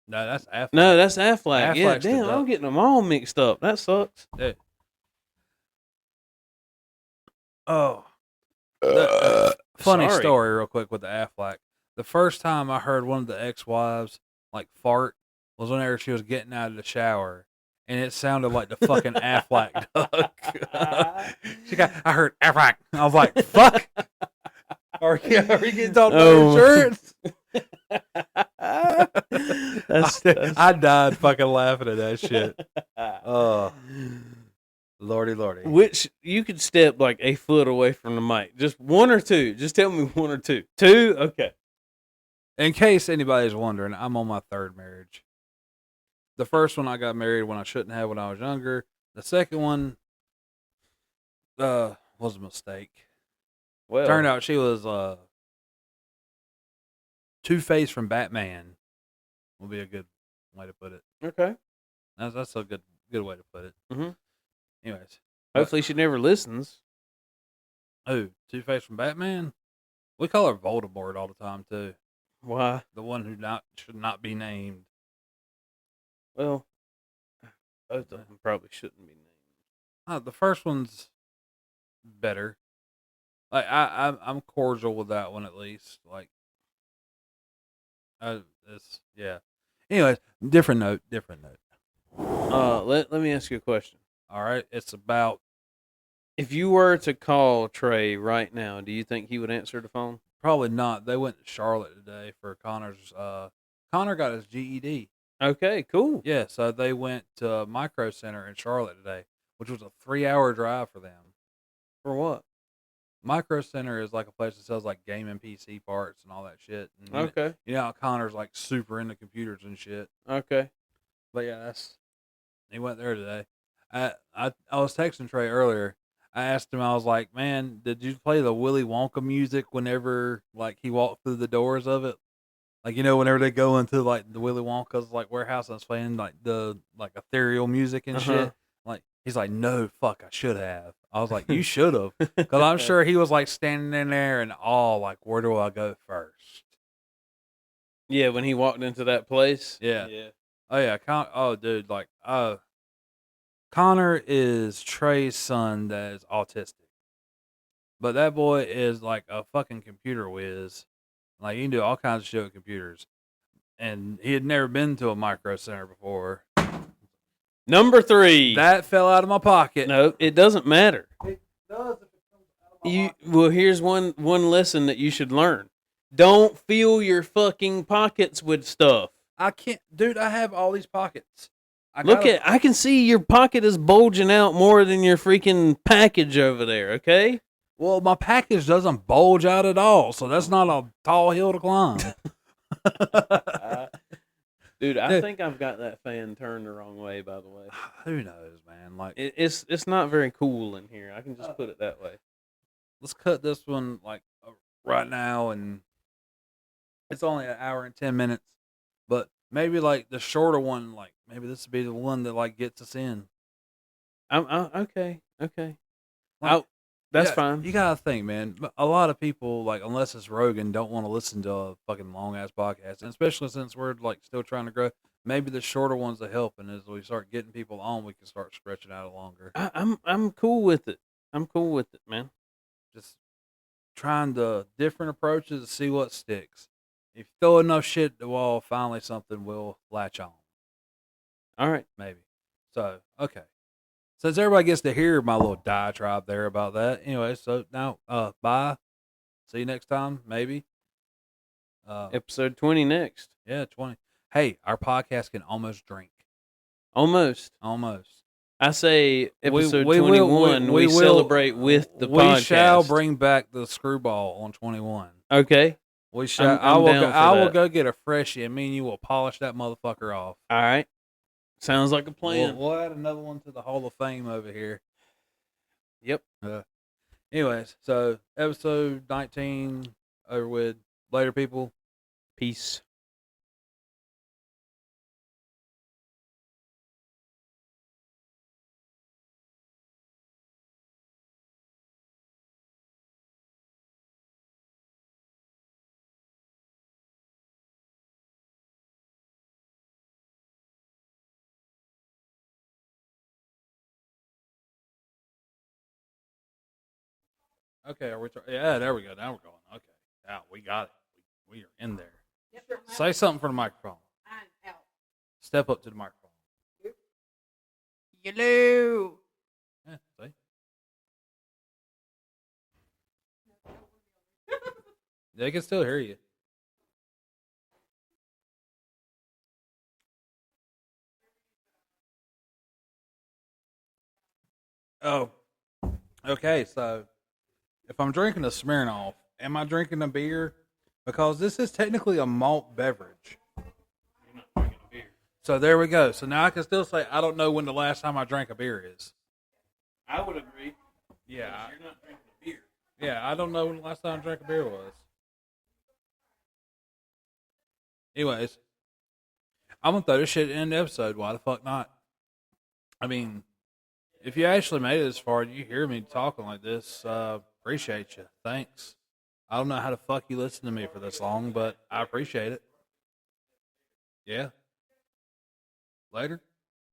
no, that's Affleck. no, that's Affleck. Yeah, Affleck's the damn, I'm duck. getting them all mixed up. That sucks. Yeah. Oh, funny sorry. story, real quick with the Affleck. The first time I heard one of the ex-wives like fart was whenever she was getting out of the shower, and it sounded like the fucking Affleck duck. I heard Affleck. I was like, "Fuck." Are you getting talked about Oh. insurance? That's I died fucking laughing at that shit. Oh, lordy. Which you could step like a foot away from the mic. Just one or two. Just tell me one or two. Two? Okay. In case anybody's wondering, I'm on my third marriage. The first one I got married when I shouldn't have when I was younger. The second one was a mistake. Well, Turned out she was Two-Face from Batman. Will be a good way to put it. okay. That's a good way to put it. Mhm. Anyways, Hopefully she never listens. oh, Two-Face from Batman. We call her Voldemort all the time too. Why? The one who should not be named. Well, both of them probably shouldn't be named. The first one's better. Like I'm cordial with that one at least. Like, it's yeah. Anyways, different note. Let me ask you a question. All right, it's about If you were to call Trey right now, do you think he would answer the phone? probably not. They went to Charlotte today for Connor's. Connor got his GED. Okay, cool. Yeah, so they went to Micro Center in Charlotte today, which was a 3-hour drive for them. For what? Micro Center is like a place that sells like game and PC parts and all that shit. And Okay. you know how Connor's like super into computers and shit. Okay. But yeah, he went there today. I was texting Trey earlier. I asked him, I was like, "Man, did you play the Willy Wonka music whenever like he walked through the doors of it? Like, you know, whenever they go into like the Willy Wonka's like warehouse and it's playing like the like ethereal music and Uh-huh. shit." Like, he's like, "No, fuck, I should have." I was like, "You should have," because I'm sure he was like standing in there and all like, "Where do I go first?" Yeah, when he walked into that place. Yeah. Yeah. Oh yeah, oh dude, like Connor is Trey's son that is autistic, but that boy is like a fucking computer whiz. Like, he can do all kinds of shit with computers, and he had never been to a Micro Center before. Number 3. That fell out of my pocket. No, it doesn't matter. It does if it comes out of my pocket. Well, here's one lesson that you should learn. Don't fill your fucking pockets with stuff. I can't, dude. I have all these pockets. I can see your pocket is bulging out more than your freaking package over there, okay? Well, my package doesn't bulge out at all, so that's not a tall hill to climb. Dude, I Dude. think I've got that fan turned the wrong way. By the way, Who knows, man? Like, it's not very cool in here. I can just put it that way. let's cut this one like right now, and it's only an hour and 10 minutes. But maybe like the shorter one, like maybe this would be the one that like gets us in. I'm okay. Okay. Like, That's yeah, fine. You gotta think, man. A lot of people, like, unless it's Rogan, don't want to listen to a fucking long ass podcast, and especially since we're like still trying to grow. Maybe the shorter ones will help, and as we start getting people on, we can start stretching out longer. I'm cool with it. I'm cool with it, man. Just trying the different approaches to see what sticks. If you throw enough shit at the wall, finally something will latch on. All right. Maybe. So, okay. Since everybody gets to hear my little diatribe there about that, anyway, so now, bye. See you next time, maybe. Episode 20 next. Yeah, 20. Hey, our podcast can almost drink. Almost. Almost. I say episode we will- 21. We will- celebrate with the we podcast. shall bring back the screwball on 21. Okay. We shall. I'm down for I will that. go get a freshie, and me and you will polish that motherfucker off. All right. Sounds like a plan. We'll add another one to the Hall of Fame over here. Yep. Anyways, so episode 19 over with. Later, people. Peace. Okay, are we? Yeah, there we go. Now we're going. Okay, now we got it. We are in there. Say something for the microphone. I'm out. Step up to the microphone. Hello. Yeah, see? They can still hear you. Oh, okay. So, if I'm drinking a Smirnoff, am I drinking a beer? Because this is technically a malt beverage. So there we go. So now I can still say I don't know when the last time I drank a beer is. I would agree. Yeah, You're not drinking a beer. yeah. I don't know when the last time I drank a beer was. Anyways, I'm gonna throw this shit in the episode. Why the fuck not? I mean, if you actually made it this far and you hear me talking like this, appreciate you. Thanks. I don't know how the fuck you listen to me for this long, but I appreciate it. Yeah. Later.